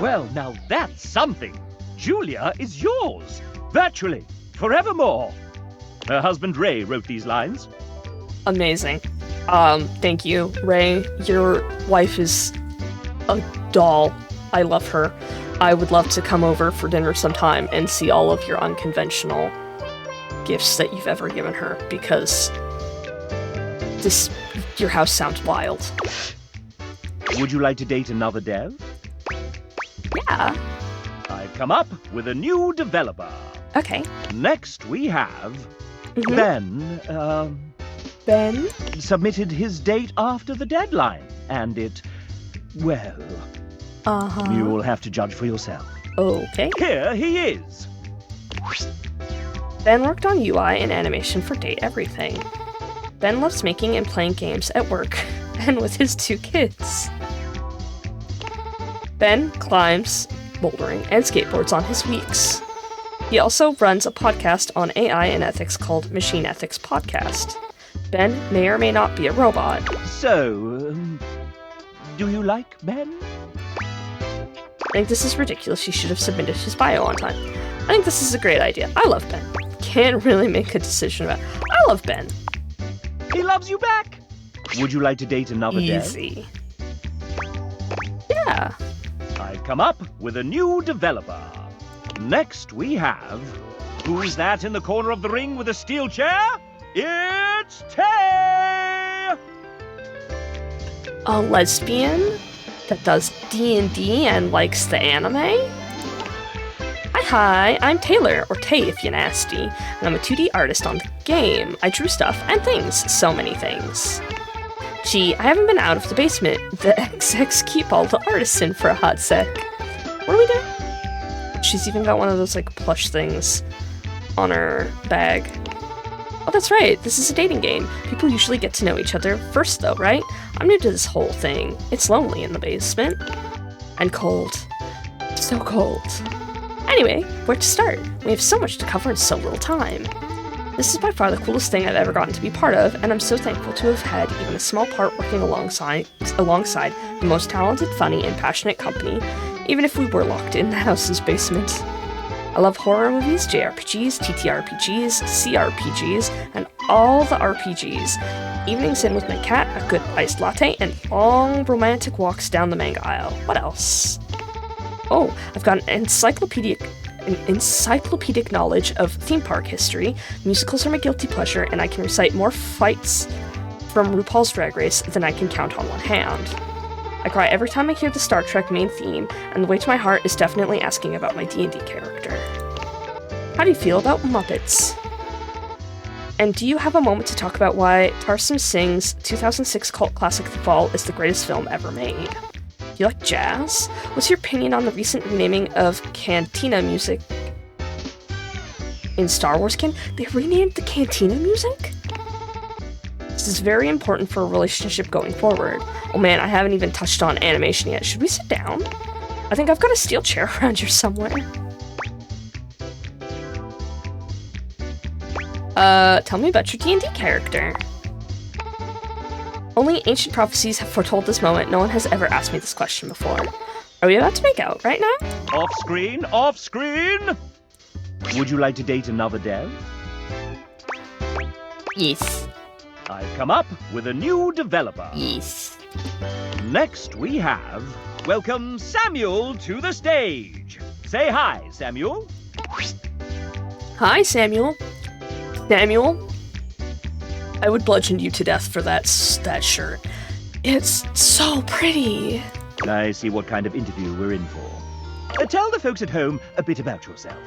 Well, now that's something. Julia is yours. Virtually. Forevermore. Her husband Ray wrote these lines. Amazing. Thank you, Ray. Your wife is a doll. I love her. I would love to come over for dinner sometime and see all of your unconventional gifts that you've ever given her, because your house sounds wild. Would you like to date another dev? Yeah. I've come up with a new developer. Okay. Next we have Ben. Ben? Submitted his date after the deadline, and it, well, you'll have to judge for yourself. Okay. Here he is. Ben worked on UI and animation for Date Everything. Ben loves making and playing games at work and with his 2 kids. Ben climbs, bouldering, and skateboards on his weeks. He also runs a podcast on AI and ethics called Machine Ethics Podcast. Ben may or may not be a robot. So, do you like Ben? I think this is ridiculous. He should have submitted his bio on time. I think this is a great idea. I love Ben. Can't really make a decision about it. I love Ben. He loves you back. Would you like to date another dev? Easy. Yeah. I've come up with a new developer. Next we have... Who's that in the corner of the ring with a steel chair? It's Tay! A lesbian that does D&D and likes the anime? Hi, I'm Taylor, or Tay if you're nasty, and I'm a 2D artist on the game. I drew stuff and things, so many things. Gee, I haven't been out of the basement. The execs keep all the artists in for a hot sec. What are we doing? She's even got one of those, like, plush things on her bag. Oh, that's right, this is a dating game. People usually get to know each other first, though, right? I'm new to this whole thing. It's lonely in the basement. And cold. So cold. Anyway, where to start? We have so much to cover in so little time. This is by far the coolest thing I've ever gotten to be part of, and I'm so thankful to have had even a small part working alongside the most talented, funny, and passionate company, even if we were locked in the house's basement. I love horror movies, JRPGs, TTRPGs, CRPGs, and all the RPGs. Evenings in with my cat, a good iced latte, and long romantic walks down the manga aisle. What else? Oh, I've got an encyclopedic knowledge of theme park history. Musicals are my guilty pleasure, and I can recite more fights from RuPaul's Drag Race than I can count on one hand. I cry every time I hear the Star Trek main theme, and the way to my heart is definitely asking about my D&D character. How do you feel about Muppets? And do you have a moment to talk about why Tarsem Singh's 2006 cult classic The Fall is the greatest film ever made? Do you like jazz? What's your opinion on the recent renaming of Cantina music in Star Wars canon? They renamed the Cantina music? This is very important for a relationship going forward. Oh man, I haven't even touched on animation yet. Should we sit down? I think I've got a steel chair around here somewhere. Tell me about your D&D character. Only ancient prophecies have foretold this moment. No one has ever asked me this question before. Are we about to make out right now? Off screen, off screen! Would you like to date another dev? Yes. I've come up with a new developer. Yes. Next we have... welcome Samuel to the stage. Say hi, Samuel. Hi, Samuel. Samuel? I would bludgeon you to death for that shirt. It's so pretty. I see what kind of interview we're in for. Tell the folks at home a bit about yourself.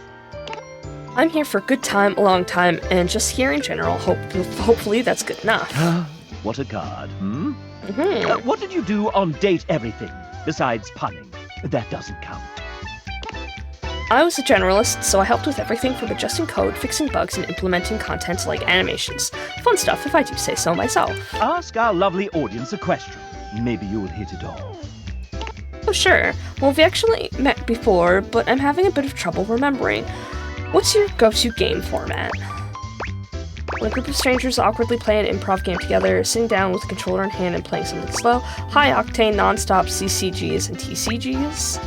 I'm here for a good time, a long time, and just here in general. Hopefully that's good enough. What a card, hmm? Mm-hmm. What did you do on Date Everything, besides punning? That doesn't count. I was a generalist, so I helped with everything from adjusting code, fixing bugs, and implementing content like animations. Fun stuff, if I do say so myself. Ask our lovely audience a question. Maybe you'll hit it off. Oh, sure. Well, we actually met before, but I'm having a bit of trouble remembering. What's your go-to game format? When a group of strangers awkwardly play an improv game together, sitting down with a controller in hand and playing something slow, high-octane, non-stop CCGs and TCGs?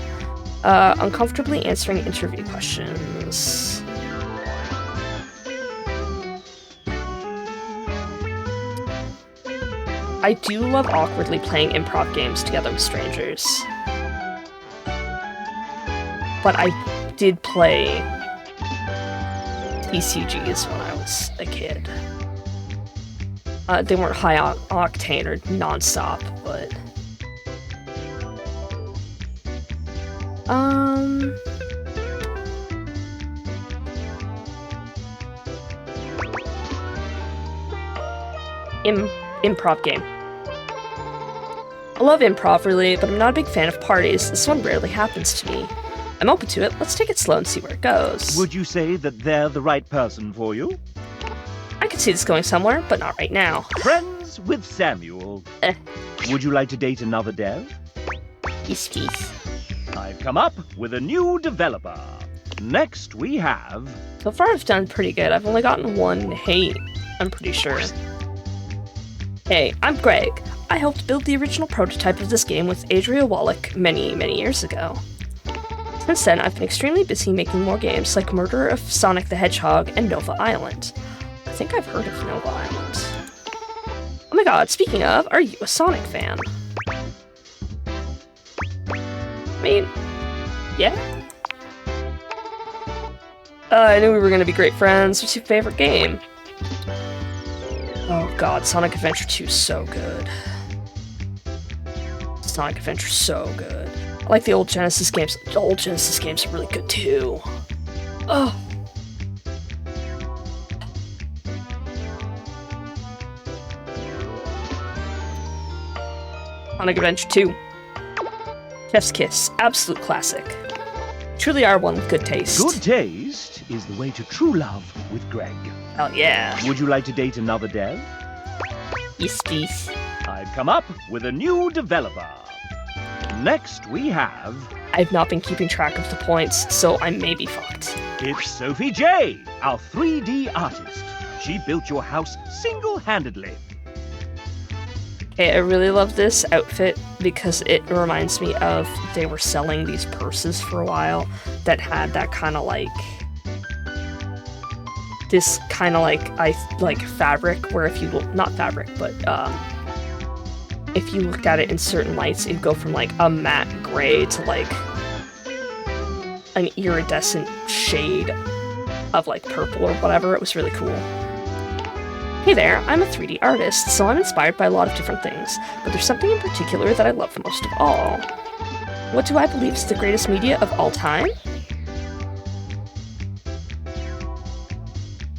Uncomfortably answering interview questions. I do love awkwardly playing improv games together with strangers. But I did play TCGs when I was a kid. They weren't high octane or non-stop, but... Improv game. I love improv, really, but I'm not a big fan of parties. This one rarely happens to me. I'm open to it. Let's take it slow and see where it goes. Would you say that they're the right person for you? I could see this going somewhere, but not right now. Friends with Samuel. Would you like to date another dev? Peace. I've come up with a new developer. Next we have... So far I've done pretty good. I've only gotten one hate, I'm pretty sure. Hey, I'm Greg. I helped build the original prototype of this game with Adria Wallach many, many years ago. Since then, I've been extremely busy making more games like Murder of Sonic the Hedgehog and Nova Island. I think I've heard of Nova Island. Oh my god, speaking of, are you a Sonic fan? I mean, yeah? I knew we were gonna be great friends. What's your favorite game? Oh god, Sonic Adventure 2 is so good. Sonic Adventure so good. I like the old Genesis games. The old Genesis games are really good too. Oh. Sonic Adventure 2. Chef's Kiss. Absolute classic. Truly are one with good taste. Good taste is the way to true love with Greg. Hell yeah. Would you like to date another dev? Yes, please. I've come up with a new developer. Next we have... I've not been keeping track of the points, so I may be fucked. It's Sophie J, our 3D artist. She built your house single-handedly. Okay, I really love this outfit because it reminds me of they were selling these purses for a while that had that kind of like... This kind of like fabric where if you look... Not fabric, but if you looked at it in certain lights, it'd go from like a matte gray to like an iridescent shade of like purple or whatever. It was really cool. Hey there, I'm a 3D artist, so I'm inspired by a lot of different things, but there's something in particular that I love most of all. What do I believe is the greatest media of all time?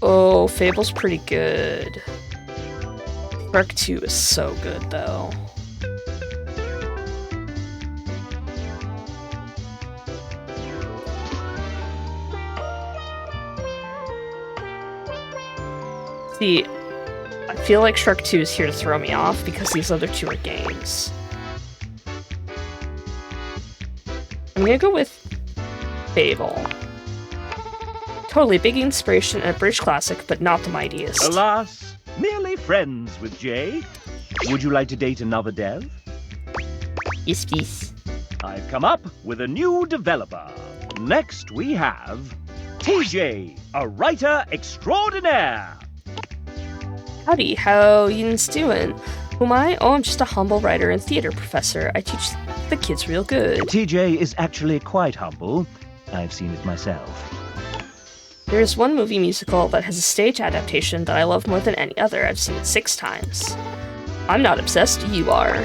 Oh, Fable's pretty good. Shrek 2 is so good, though. See, I feel like Shrek 2 is here to throw me off because these other two are games. I'm gonna go with Fable. Totally big inspiration and a British classic, but not the mightiest. Alas, merely friends with Jay. Would you like to date another dev? Yes, please. I've come up with a new developer. Next we have TJ, a writer extraordinaire. Howdy, how yin's doing? Who am I? Oh, I'm just a humble writer and theater professor. I teach the kids real good. TJ is actually quite humble. I've seen it myself. There's one movie musical that has a stage adaptation that I love more than any other. I've seen it 6 times. I'm not obsessed, you are.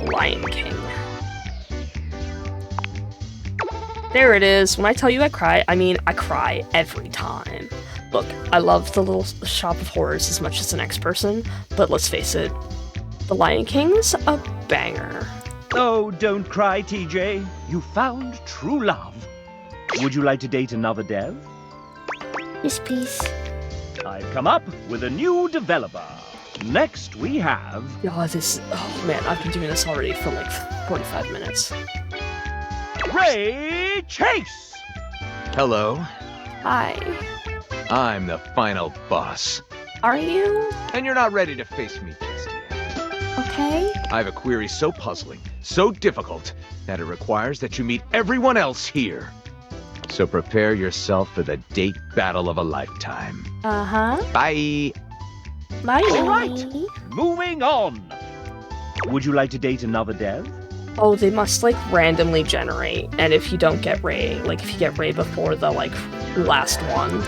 Lion King. There it is. When I tell you I cry, I mean I cry every time. Look, I love the Little Shop of Horrors as much as the next person, but let's face it, The Lion King's a banger. Oh, don't cry, TJ. You found true love. Would you like to date another dev? Yes, please. I've come up with a new developer. Next we have... Oh man, I've been doing this already for like 45 minutes. Ray Chase! Hello, Hi. I'm the final boss. Are you? And you're not ready to face me just yet. Okay. I have a query so puzzling, so difficult, that it requires that you meet everyone else here. So prepare yourself for the date battle of a lifetime. Uh-huh. Bye! Bye. All right, moving on. Would you like to date another dev? Oh, they must like randomly generate, and if you don't get Ray, like if you get Ray before the like last one.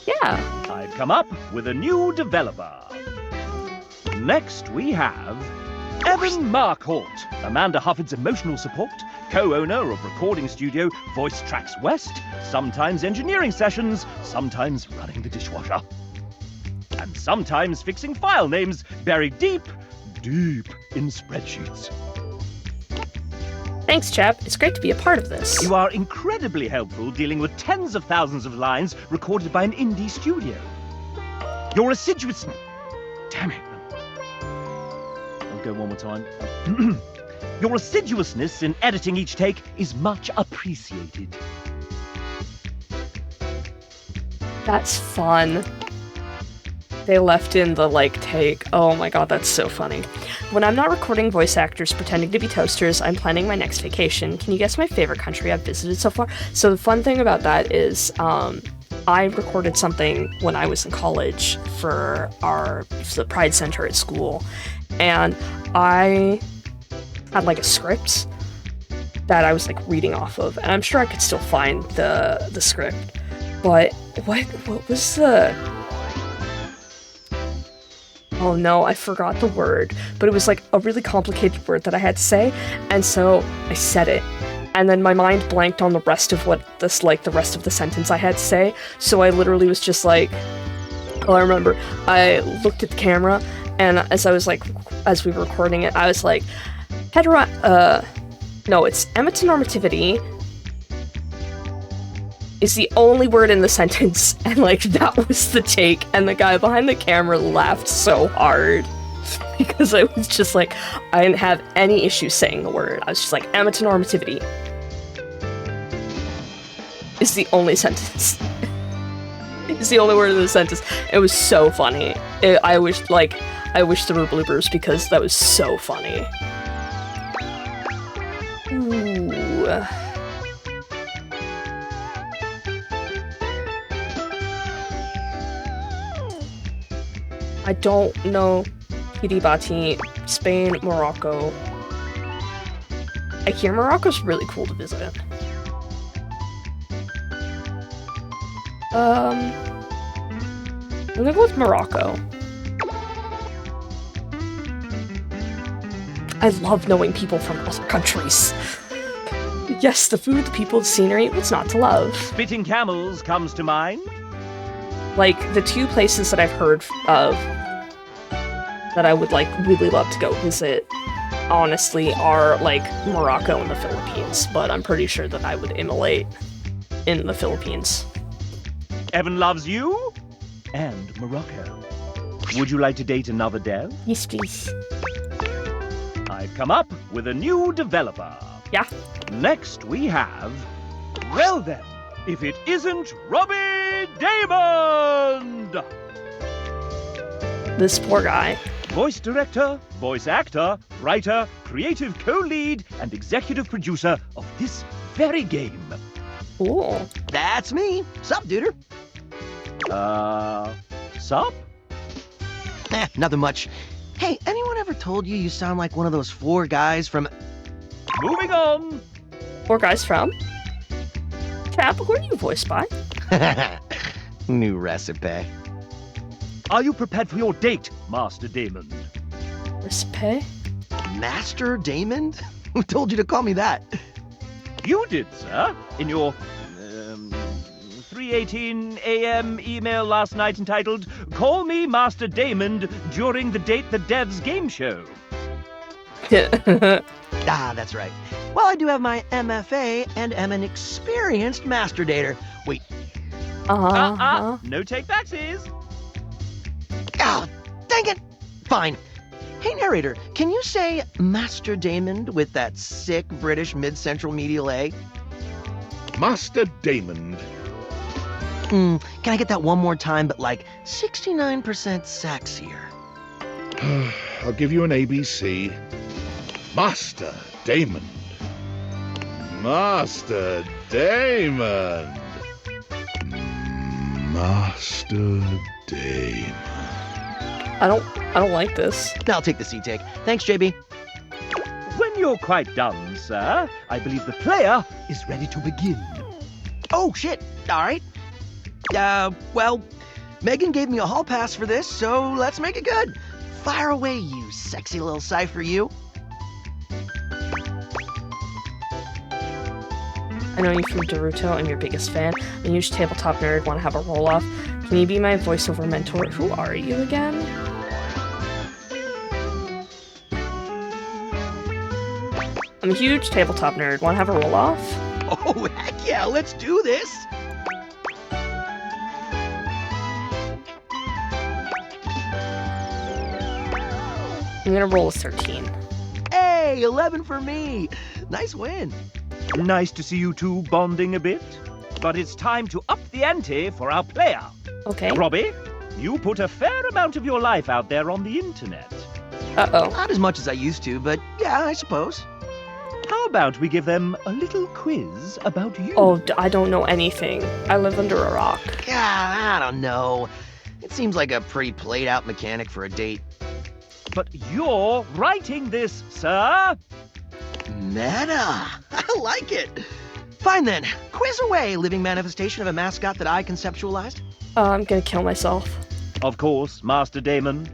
Yeah. I've come up with a new developer. Next we have Evan Marcourt, Amanda Hufford's emotional support, co-owner of recording studio Voice Tracks West, sometimes engineering sessions, sometimes running the dishwasher, and sometimes fixing file names buried deep in spreadsheets. Thanks, Chap. It's great to be a part of this. You are incredibly helpful dealing with tens of thousands of lines recorded by an indie studio. Your assiduous... Damn it. I'll go one more time. Your assiduousness in editing each take is much appreciated. That's fun. They left in the, like, take. Oh my god, that's so funny. When I'm not recording voice actors pretending to be toasters, I'm planning my next vacation. Can you guess my favorite country I've visited so far? So the fun thing about that is, I recorded something when I was in college for the Pride Center at school, and I had, like, a script that I was, like, reading off of, and I'm sure I could still find the script, but what was the... Oh no, I forgot the word, but it was like a really complicated word that I had to say, and so I said it, and then my mind blanked on the rest of the rest of the sentence I had to say, so I literally was just like, oh, I remember, I looked at the camera, and as we were recording it, I was like, it's heteronormativity is the only word in the sentence, and like that was the take, and the guy behind the camera laughed so hard because I was just like, I didn't have any issue saying the word. I was just like, heteronormativity is the only sentence. It's the only word in the sentence. It was so funny. I wish there were bloopers because that was so funny. Ooh. I don't know Kiribati, Spain, Morocco. I hear Morocco's really cool to visit. I'm gonna go with Morocco. I love knowing people from other countries. Yes, the food, the people, the scenery, what's not to love? Spitting Camels comes to mind. Like, the 2 places that I've heard of that I would, like, really love to go visit, honestly, are, like, Morocco and the Philippines, but I'm pretty sure that I would immolate in the Philippines. Evan loves you and Morocco. Would you like to date another dev? Yes, please. I've come up with a new developer. Yeah? Next we have... Well then, if it isn't Robbie Damon! This poor guy. Voice director, voice actor, writer, creative co-lead, and executive producer of this very game. Cool. That's me. Sup, duder? Sup? Nothing much. Hey, anyone ever told you sound like one of those 4 guys from... Moving on. 4 guys from? Chap, who are you voiced by? New recipe. Are you prepared for your date, Master Damon? Recipe? Master Damon? Who told you to call me that? You did, sir, in your 3:18 a.m. email last night entitled, "Call me Master Damon during the Date the Devs game show." Ah, that's right. Well, I do have my MFA and am an experienced master dater. Wait. No take backsies. Ah, dang it! Fine. Hey, narrator, can you say Master Damon with that sick British mid-central medial A? Master Damon. Can I get that one more time, but like 69% sexier? I'll give you an ABC. Master Damon. Master Damon. Master Damon. I don't like this. I'll take the C-take. Thanks, JB. When you're quite done, sir, I believe the player is ready to begin. Oh, shit. All right. Well, Megan gave me a hall pass for this, so let's make it good. Fire away, you sexy little cipher, you. I know you from Naruto and your biggest fan. I'm a huge tabletop nerd, want to have a roll-off. Can you be my voiceover mentor? Who are you again? I'm a huge tabletop nerd, want to have a roll-off? Oh, heck yeah, let's do this. I'm gonna roll a 13. Hey, 11 for me. Nice win. Nice to see you two bonding a bit, but it's time to up the ante for our player. Okay. Robbie, you put a fair amount of your life out there on the internet. Uh-oh. Not as much as I used to, but yeah, I suppose. How about we give them a little quiz about you? Oh, I don't know anything. I live under a rock. Yeah, I don't know. It seems like a pretty played-out mechanic for a date. But you're writing this, sir. Meta. I like it. Fine then. Quiz away, living manifestation of a mascot that I conceptualized. I'm gonna kill myself. Of course, Master Damon.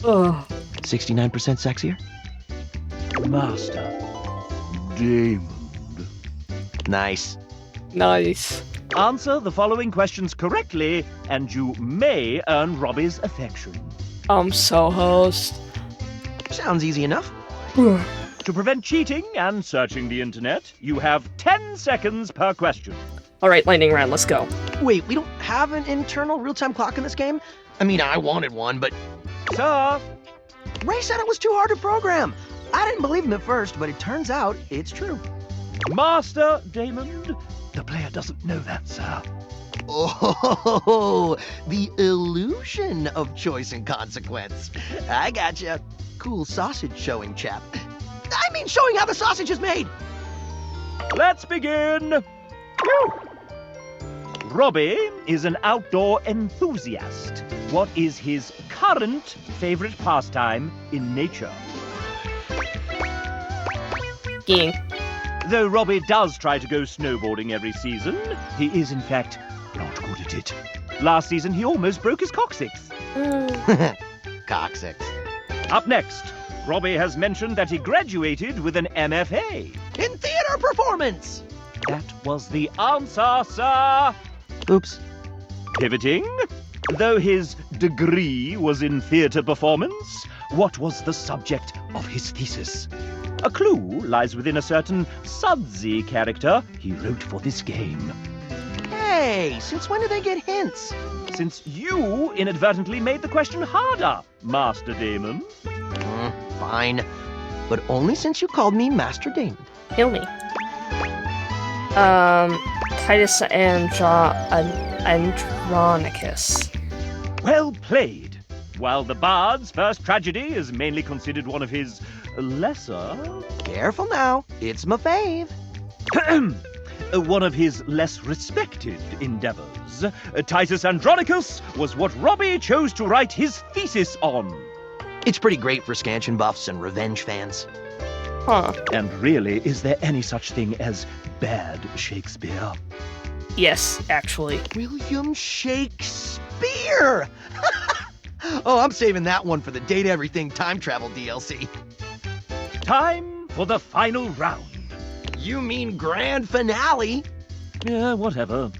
Ugh. 69% sexier? Master Damon. Nice. Nice. Answer the following questions correctly, and you may earn Robbie's affection. So host. Sounds easy enough. To prevent cheating and searching the internet, you have 10 seconds per question. Alright, lightning round, let's go. Wait, we don't have an internal real-time clock in this game? I mean, I wanted one, but... Sir! Ray said it was too hard to program. I didn't believe him at first, but it turns out it's true. Master Damon, the player doesn't know that, sir. Oh, the illusion of choice and consequence. I gotcha. Cool sausage showing, chap. I mean showing how the sausage is made. Let's begin. Woo! Robbie is an outdoor enthusiast. What is his current favorite pastime in nature? Skiing. Though Robbie does try to go snowboarding every season, he is in fact not good at it. Last season he almost broke his coccyx. Coccyx. Up next, Robbie has mentioned that he graduated with an MFA. In theater performance. That was the answer, sir. Oops. Pivoting. Though his degree was in theater performance, what was the subject of his thesis? A clue lies within a certain sudsy character he wrote for this game. Hey, since when do they get hints? Since you inadvertently made the question harder, Master Damon. Fine. But only since you called me Master Damon. Kill me. Titus Andronicus. Well played. While the Bard's first tragedy is mainly considered one of his lesser... Careful now. It's my fave. one of his less respected endeavors. Titus Andronicus was what Robbie chose to write his thesis on. It's pretty great for scansion buffs and revenge fans. Huh. And really, is there any such thing as bad Shakespeare? Yes, actually. William Shakespeare! Oh, I'm saving that one for the Date Everything time travel DLC. Time for the final round. You mean grand finale? Yeah, whatever.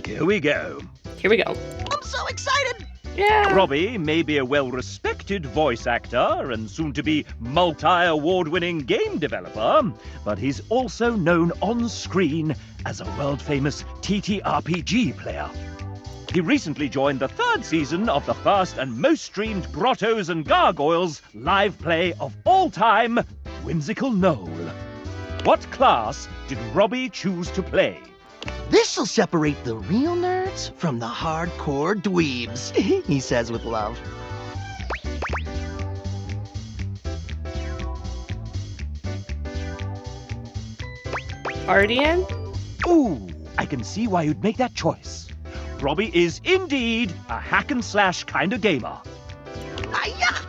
Here we go. Here we go. I'm so excited! Yeah. Robbie may be a well-respected voice actor and soon-to-be multi-award-winning game developer, but he's also known on-screen as a world-famous TTRPG player. He recently joined the 3rd season of the first and most streamed Grottos and Gargoyles live play of all time, Whimsical Knoll. What class did Robbie choose to play? This'll separate the real nerds from the hardcore dweebs, he says with love. Already in? Ooh, I can see why you'd make that choice. Robbie is indeed a hack-and-slash kind of gamer. Hi-ya!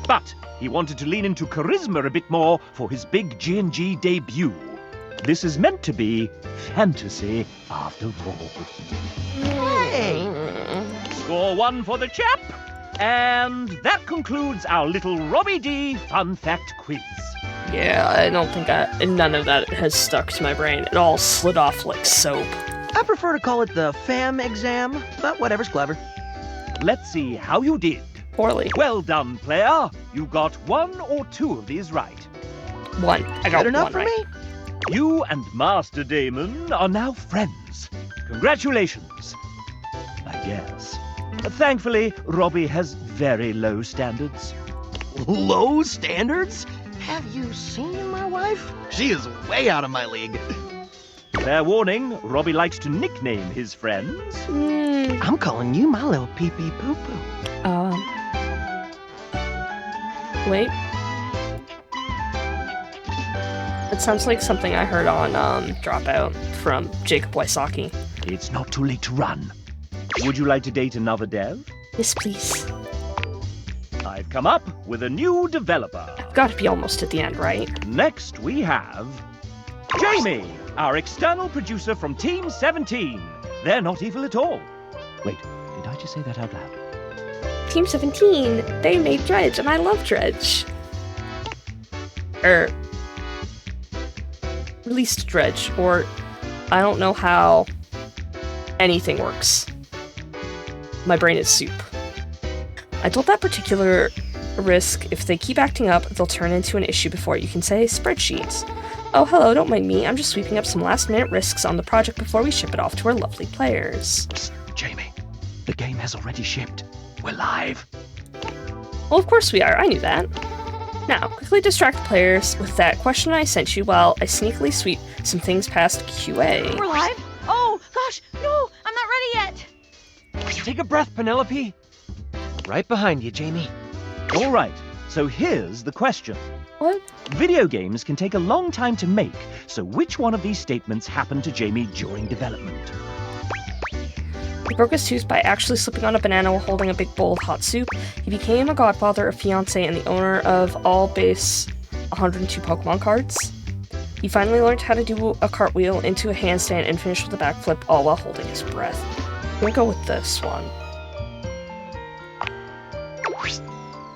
But he wanted to lean into charisma a bit more for his big G&G debut. This is meant to be fantasy after all. Hey! Score 1 for the chap! And that concludes our little Robbie D fun fact quiz. Yeah, I don't think none of that has stuck to my brain. It all slid off like soap. I prefer to call it the FAM exam, but whatever's clever. Let's see how you did. Poorly. Well done, player. You got 1 or 2 of these right. 1. I got Good enough 1 for right. me? You and Master Damon are now friends. Congratulations. I guess. Thankfully, Robbie has very low standards. Low standards? Have you seen my wife? She is way out of my league. Fair warning, Robbie likes to nickname his friends. I'm calling you my little pee-pee poo-poo. Wait. It sounds like something I heard on Dropout from Jacob Wysocki. It's not too late to run. Would you like to date another dev? Yes, please. I've come up with a new developer. I've got to be almost at the end, right? Next, we have Jamie, our external producer from Team 17. They're not evil at all. Wait, did I just say that out loud? Team 17, they made Dredge, and I love Dredge. Released Dredge, or I don't know how anything works. My brain is soup. I told that particular risk, if they keep acting up, they'll turn into an issue before you can say spreadsheets. Oh, hello, don't mind me. I'm just sweeping up some last-minute risks on the project before we ship it off to our lovely players. Psst, Jamie, the game has already shipped. We're live. Well, of course we are. I knew that. Now, quickly distract the players with that question I sent you while I sneakily sweep some things past QA. We're live? Oh, gosh, no, I'm not ready yet. Take a breath, Penelope. Right behind you, Jamie. All right, so here's the question. What? Video games can take a long time to make, so which one of these statements happened to Jamie during development? He broke his tooth by actually slipping on a banana while holding a big bowl of hot soup. He became a godfather, a fiancé, and the owner of all base 102 Pokemon cards. He finally learned how to do a cartwheel into a handstand and finished with a backflip, all while holding his breath. I'm gonna go with this one.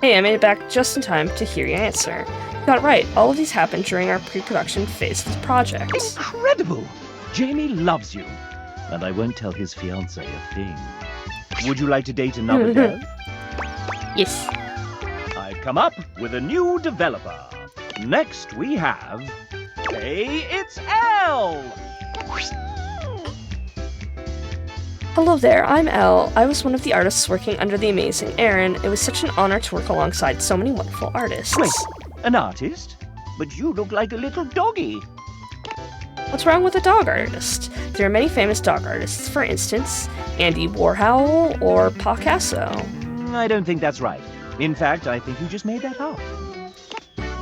Hey, I made it back just in time to hear your answer. You got it right. All of these happened during our pre-production phase of the project. Incredible! Jamie loves you. And I won't tell his fiancée a thing. Would you like to date another dev? Yes. I've come up with a new developer. Next we have... Hey, it's Elle! Hello there, I'm Elle. I was one of the artists working under the amazing Aaron. It was such an honor to work alongside so many wonderful artists. Wait, an artist? But you look like a little doggy. What's wrong with a dog artist? There are many famous dog artists, for instance, Andy Warhol or Picasso. I don't think that's right. In fact, I think you just made that up.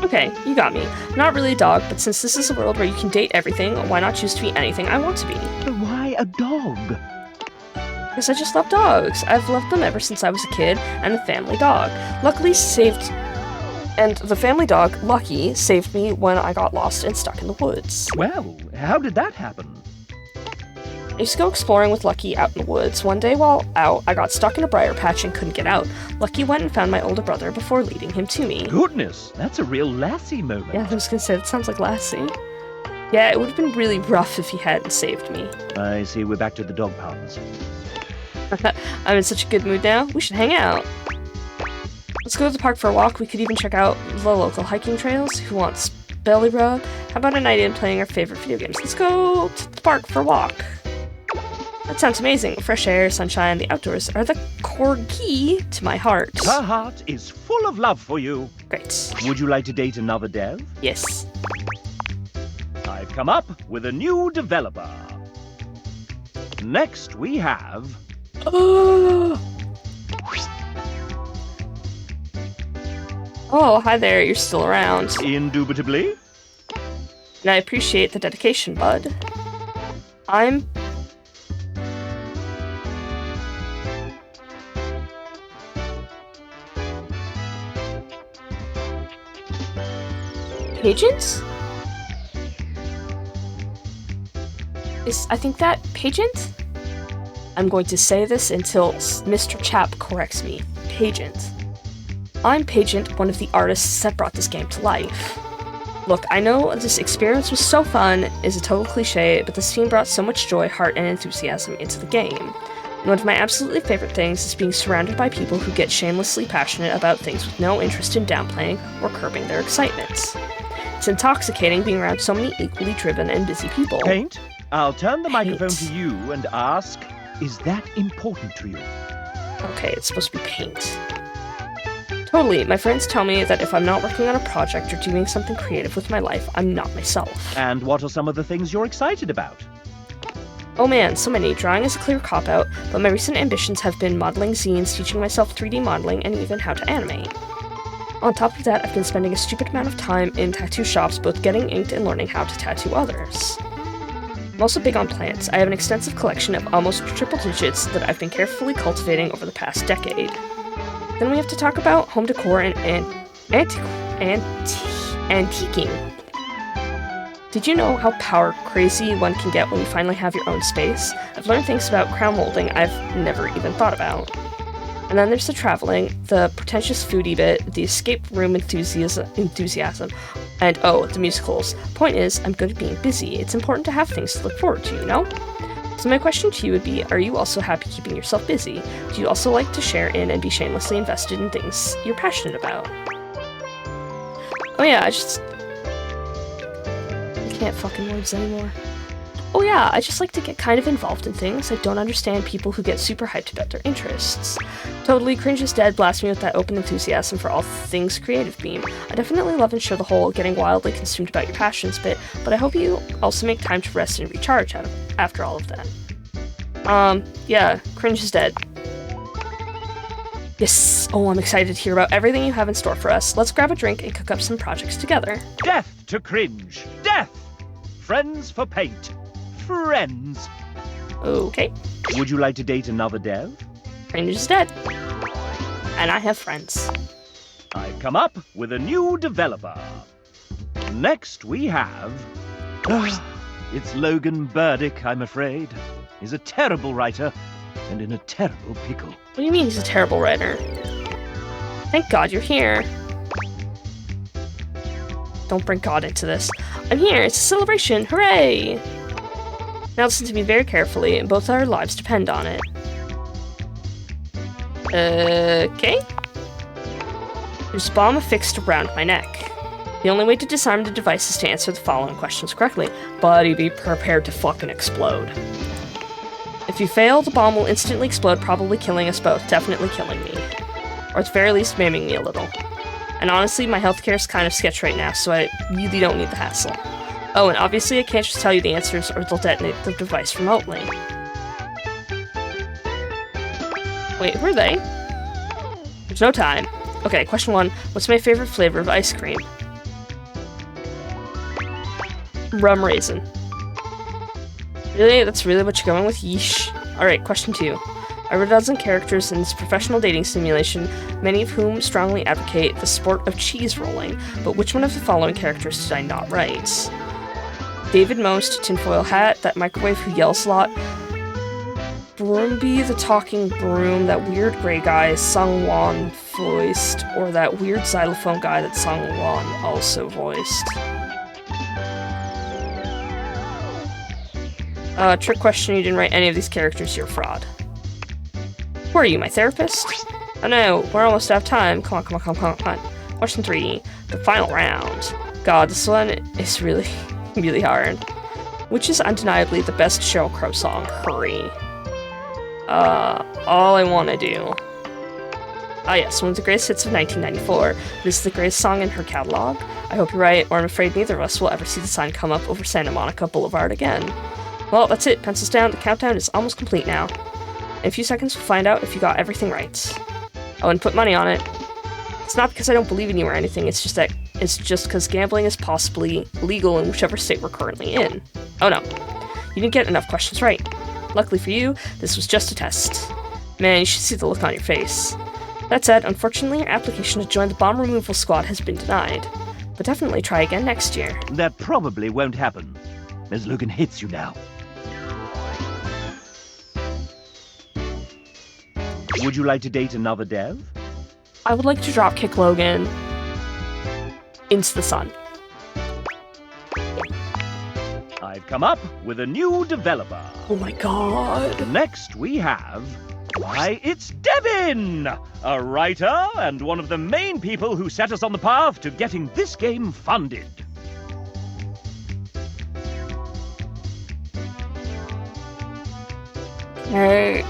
Okay, you got me. I'm not really a dog, but since this is a world where you can date everything, why not choose to be anything I want to be? But why a dog? Because I just love dogs. I've loved them ever since I was a kid, and the family dog. The family dog, Lucky, saved me when I got lost and stuck in the woods. Well, how did that happen? I used to go exploring with Lucky out in the woods. One day while out, I got stuck in a briar patch and couldn't get out. Lucky went and found my older brother before leading him to me. Goodness, that's a real Lassie moment. Yeah, I was gonna say, that sounds like Lassie. Yeah, it would have been really rough if he hadn't saved me. I see we're back to the dog puns. I'm in such a good mood now. We should hang out. Let's go to the park for a walk. We could even check out the local hiking trails. Who wants belly rub? How about a night in playing our favorite video games? Let's go to the park for a walk. That sounds amazing. Fresh air, sunshine, the outdoors are the core key to my heart. Her heart is full of love for you. Great. Would you like to date another dev? Yes. I've come up with a new developer. Next we have... Oh, hi there, you're still around. Indubitably. And I appreciate the dedication, bud. I'm... Pageant? I think that Pageant? I'm going to say this until Mr. Chap corrects me. Pageant. I'm Pageant, one of the artists that brought this game to life. Look, I know this experience was so fun, is a total cliche, but this team brought so much joy, heart, and enthusiasm into the game. And one of my absolutely favorite things is being surrounded by people who get shamelessly passionate about things with no interest in downplaying or curbing their excitement. It's intoxicating being around so many equally driven and busy people. Paint, I'll turn the microphone to you and ask, is that important to you? Okay, it's supposed to be paint. Totally, my friends tell me that if I'm not working on a project or doing something creative with my life, I'm not myself. And what are some of the things you're excited about? Oh man, so many. Drawing is a clear cop-out, but my recent ambitions have been modeling zines, teaching myself 3D modeling, and even how to animate. On top of that, I've been spending a stupid amount of time in tattoo shops, both getting inked and learning how to tattoo others. I'm also big on plants. I have an extensive collection of almost triple digits that I've been carefully cultivating over the past decade. Then we have to talk about home decor and antiquing. Did you know how power crazy one can get when you finally have your own space? I've learned things about crown molding I've never even thought about. And then there's the traveling, the pretentious foodie bit, the escape room enthusiasm, and oh, the musicals. Point is, I'm good at being busy. It's important to have things to look forward to, you know? So my question to you would be, are you also happy keeping yourself busy? Do you also like to share in and be shamelessly invested in things you're passionate about? Oh yeah, I can't fucking words anymore. Oh yeah, I just like to get kind of involved in things. I don't understand people who get super hyped about their interests. Totally cringe is dead, blast me with that open enthusiasm for all things creative beam. I definitely love and share the whole getting wildly consumed about your passions bit, but I hope you also make time to rest and recharge after all of that. Yeah, cringe is dead. Yes! Oh, I'm excited to hear about everything you have in store for us. Let's grab a drink and cook up some projects together. Death to cringe! Death! Friends for paint. Friends. Okay. Would you like to date another dev? Cringe is dead. And I have friends. I've come up with a new developer. Next we have... it's Logan Burdick, I'm afraid. He's a terrible writer, and in a terrible pickle. What do you mean he's a terrible writer? Thank God you're here. Don't bring God into this. I'm here, it's a celebration, hooray! Now listen to me very carefully, both our lives depend on it. Okay? There's a bomb affixed around my neck. The only way to disarm the device is to answer the following questions correctly. Buddy, be prepared to fucking explode. If you fail, the bomb will instantly explode, probably killing us both, definitely killing me. Or at the very least, maiming me a little. And honestly, my healthcare is kind of sketch right now, so I really don't need the hassle. Oh, and obviously I can't just tell you the answers or they'll detonate the device remotely. Wait, who are they? There's no time. Okay, question 1. What's my favorite flavor of ice cream? Rum raisin. Really? That's really what you're going with? Yeesh. Alright, question 2. Over a dozen characters in this professional dating simulation, many of whom strongly advocate the sport of cheese rolling, but which one of the following characters did I not write? David Most, Tinfoil Hat, that microwave who yells a lot, Broomby the talking broom, that weird gray guy Sungwon voiced, or that weird xylophone guy that Sungwon also voiced. Trick question, you didn't write any of these characters, you're a fraud. Who are you, my therapist? Oh no, we're almost out of time. Come on. Question 3, the final round. God, this one is really, really hard. Which is undeniably the best Sheryl Crow song? Hurry. All I Wanna Do. Ah yes, one of the greatest hits of 1994. This is the greatest song in her catalog. I hope you're right, or I'm afraid neither of us will ever see the sign come up over Santa Monica Boulevard again. Well, that's it. Pencils down. The countdown is almost complete now. In a few seconds, we'll find out if you got everything right. Oh, and put money on it. It's not because I don't believe in you or anything, it's just because gambling is possibly legal in whichever state we're currently in. Oh no. You didn't get enough questions right. Luckily for you, this was just a test. Man, you should see the look on your face. That said, unfortunately, your application to join the bomb removal squad has been denied. But definitely try again next year. That probably won't happen. As Logan hits you now. Would you like to date another dev? I would like to dropkick Logan into the sun. I've come up with a new developer. Oh my god. Next we have... Why, it's Devin! A writer and one of the main people who set us on the path to getting this game funded. Hey.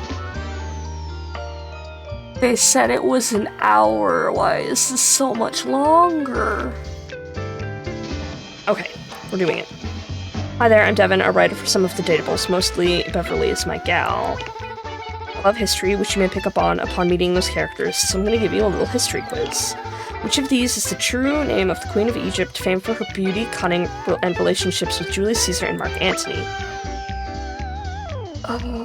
They said it was an hour. Why is this so much longer? Okay, we're doing it. Hi there, I'm Devin, a writer for some of the datables. Mostly, Beverly is my gal. I love history, which you may pick up on upon meeting those characters, so I'm going to give you a little history quiz. Which of these is the true name of the Queen of Egypt, famed for her beauty, cunning, and relationships with Julius Caesar and Mark Antony? Oh...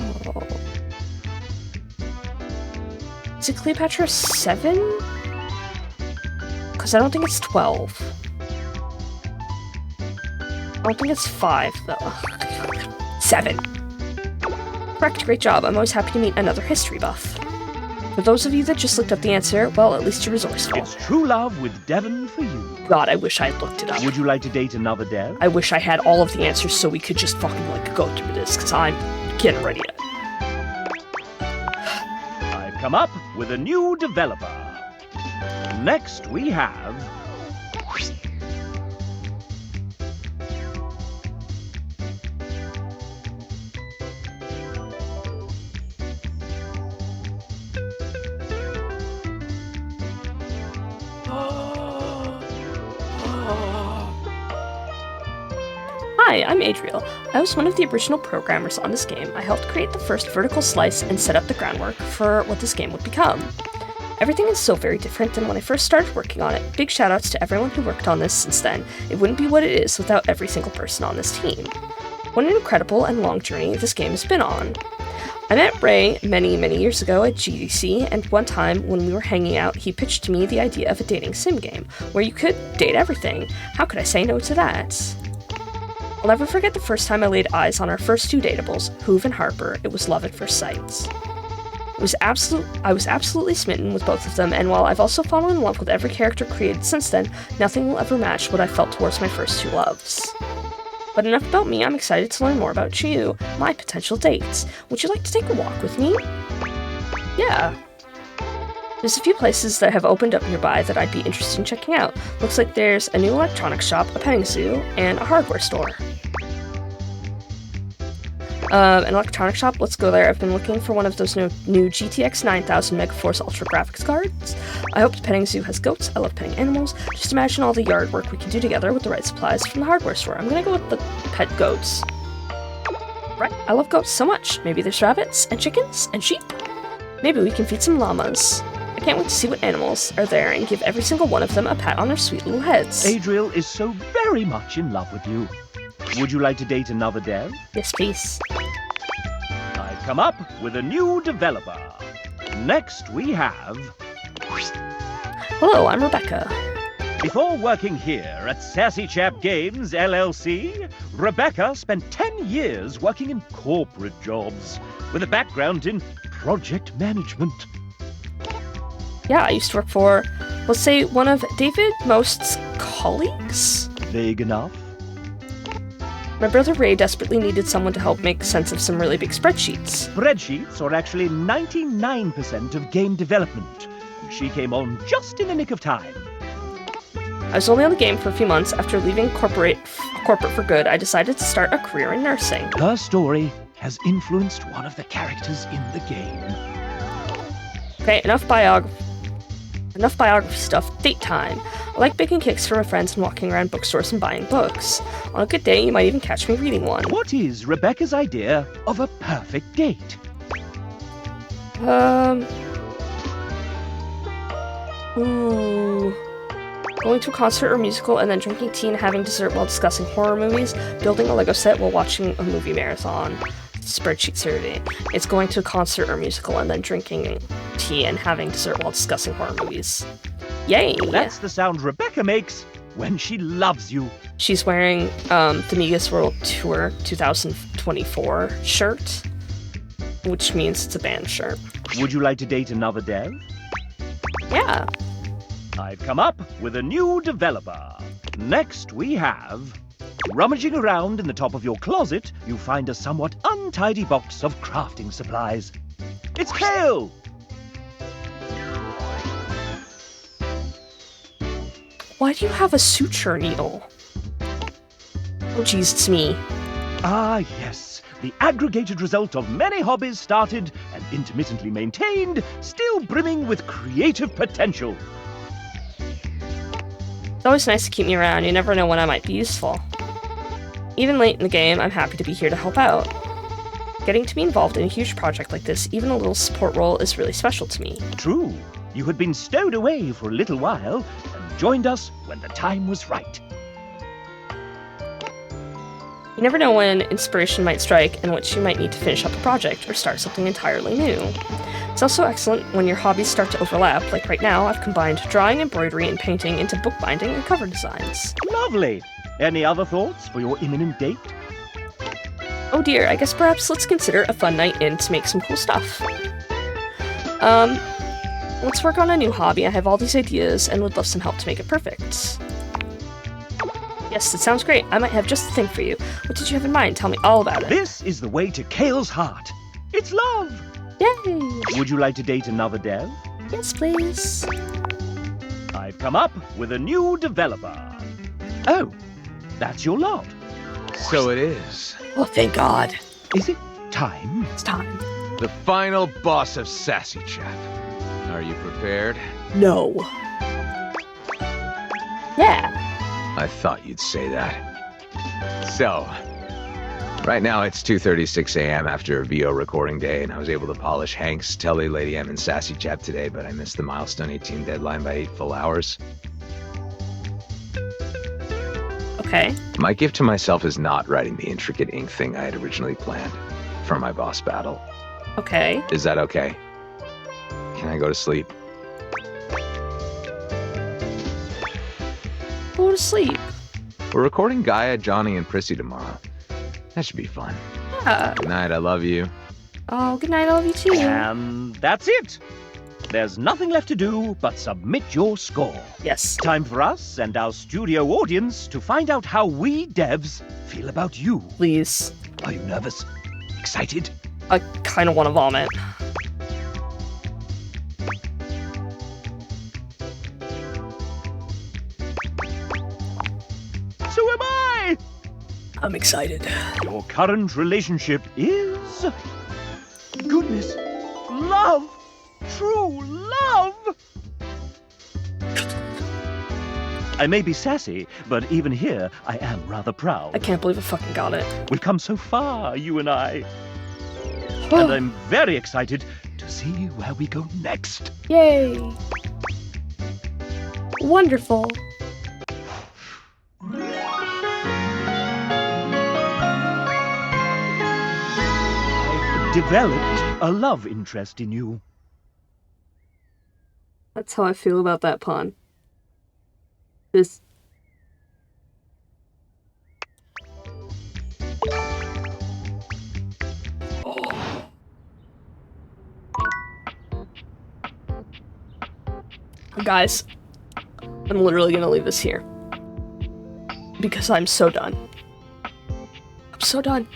Is it Cleopatra 7? Because I don't think it's 12. I don't think it's 5, though. 7. Correct, great job. I'm always happy to meet another history buff. For those of you that just looked up the answer, well, at least you're resourceful. It's True Love with Devin for you. God, I wish I had looked it up. Would you like to date another dev? I wish I had all of the answers so we could just fucking, like, go through this, because I'm getting ready to... Come up with a new developer. Next we have... Hi, I'm Adriel. I was one of the original programmers on this game. I helped create the first vertical slice and set up the groundwork for what this game would become. Everything is so very different than when I first started working on it. Big shoutouts to everyone who worked on this since then. It wouldn't be what it is without every single person on this team. What an incredible and long journey this game has been on. I met Ray many, many years ago at GDC, and one time when we were hanging out, he pitched to me the idea of a dating sim game, where you could date everything. How could I say no to that? I'll never forget the first time I laid eyes on our first 2 datables, Hoove and Harper. It was love at first sight. I was absolutely smitten with both of them, and while I've also fallen in love with every character created since then, nothing will ever match what I felt towards my first 2 loves. But enough about me, I'm excited to learn more about you, my potential dates. Would you like to take a walk with me? Yeah. There's a few places that have opened up nearby that I'd be interested in checking out. Looks like there's a new electronics shop, a petting zoo, and a hardware store. An electronics shop, let's go there. I've been looking for one of those new GTX 9000 Megaforce Ultra graphics cards. I hope the petting zoo has goats. I love petting animals. Just imagine all the yard work we can do together with the right supplies from the hardware store. I'm gonna go with the pet goats. Right, I love goats so much. Maybe there's rabbits, and chickens, and sheep. Maybe we can feed some llamas. can't wait to see what animals are there and give every single one of them a pat on their sweet little heads. Adriel is so very much in love with you. Would you like to date another dev? Yes, please. I've come up with a new developer. Next we have... Hello, I'm Rebecca. Before working here at Sassy Chap Games, LLC, Rebecca spent 10 years working in corporate jobs, with a background in project management. Yeah, I used to work for, let's say, one of David Most's colleagues? Vague enough? My brother Ray desperately needed someone to help make sense of some really big spreadsheets. Spreadsheets are actually 99% of game development, and she came on just in the nick of time. I was only on the game for a few months. After leaving corporate for good, I decided to start a career in nursing. Her story has influenced one of the characters in the game. Okay, enough biography stuff. Date time. I like baking cakes for my friends and walking around bookstores and buying books. On a good day, you might even catch me reading one. What is Rebecca's idea of a perfect date? Going to a concert or musical and then drinking tea and having dessert while discussing horror movies. Building a Lego set while watching a movie marathon. Spreadsheet survey. It's going to a concert or musical and then drinking tea and having dessert while discussing horror movies. Yay! That's the sound Rebecca makes when she loves you. She's wearing the Migas World Tour 2024 shirt, which means it's a band shirt. Would you like to date another dev? Yeah. I've come up with a new developer. Next we have... Rummaging around in the top of your closet, you find a somewhat untidy box of crafting supplies. It's Kale! Why do you have a suture needle? Oh jeez, it's me. Ah, yes. The aggregated result of many hobbies started and intermittently maintained, still brimming with creative potential. It's always nice to keep me around. You never know when I might be useful. Even late in the game, I'm happy to be here to help out. Getting to be involved in a huge project like this, even a little support role, is really special to me. True. You had been stowed away for a little while and joined us when the time was right. You never know when inspiration might strike and which you might need to finish up a project or start something entirely new. It's also excellent when your hobbies start to overlap, like right now I've combined drawing, embroidery, and painting into bookbinding and cover designs. Lovely! Any other thoughts for your imminent date? Oh dear, I guess perhaps let's consider a fun night in to make some cool stuff. Let's work on a new hobby. I have all these ideas and would love some help to make it perfect. Yes, it sounds great. I might have just the thing for you. What did you have in mind? Tell me all about it. This is the way to Kale's heart. It's love! Yay! Would you like to date another dev? Yes, please. I've come up with a new developer. Oh, that's your lot. So it is. Oh, thank God. Is it time? It's time. The final boss of Sassy Chap. Are you prepared? No. Yeah. I thought you'd say that. So, right now it's 2:36 a.m. after a VO recording day, and I was able to polish Hank's, Telly, Lady M, and Sassy Chap today, but I missed the Milestone 18 deadline by 8 full hours. Okay. My gift to myself is not writing the intricate ink thing I had originally planned for my boss battle. Okay. Is that okay? Can I go to sleep? Go to sleep. We're recording Gaia, Johnny, and Prissy tomorrow. That should be fun. Yeah. Good night, I love you. Oh, good night, I love you too. And that's it. There's nothing left to do but submit your score. Yes. Time for us and our studio audience to find out how we devs feel about you. Please. Are you nervous? Excited? I kind of want to vomit. So am I! I'm excited. Your current relationship is... goodness. Love! True love! I may be sassy, but even here, I am rather proud. I can't believe I fucking got it. We've come so far, you and I. And I'm very excited to see where we go next. Yay! Wonderful. I've developed a love interest in you. That's how I feel about that pawn. This. Guys, I'm literally gonna leave this here. Because I'm so done. I'm so done.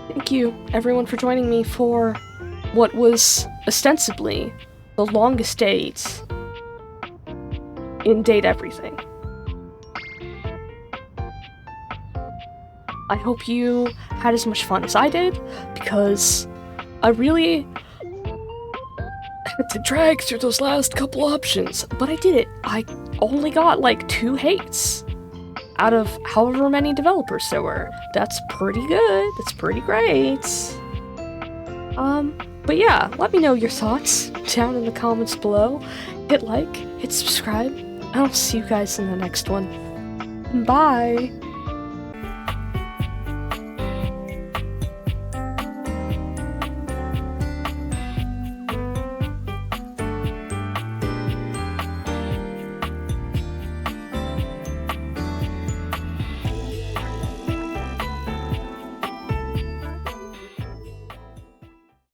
Thank you, everyone, for joining me for what was ostensibly the longest date in Date Everything. I hope you had as much fun as I did, because I really had to drag through those last couple options, but I did it. I only got like 2 hates out of however many developers there were. That's pretty good. That's pretty great. But yeah, let me know your thoughts down in the comments below. Hit like, hit subscribe, and I'll see you guys in the next one. Bye!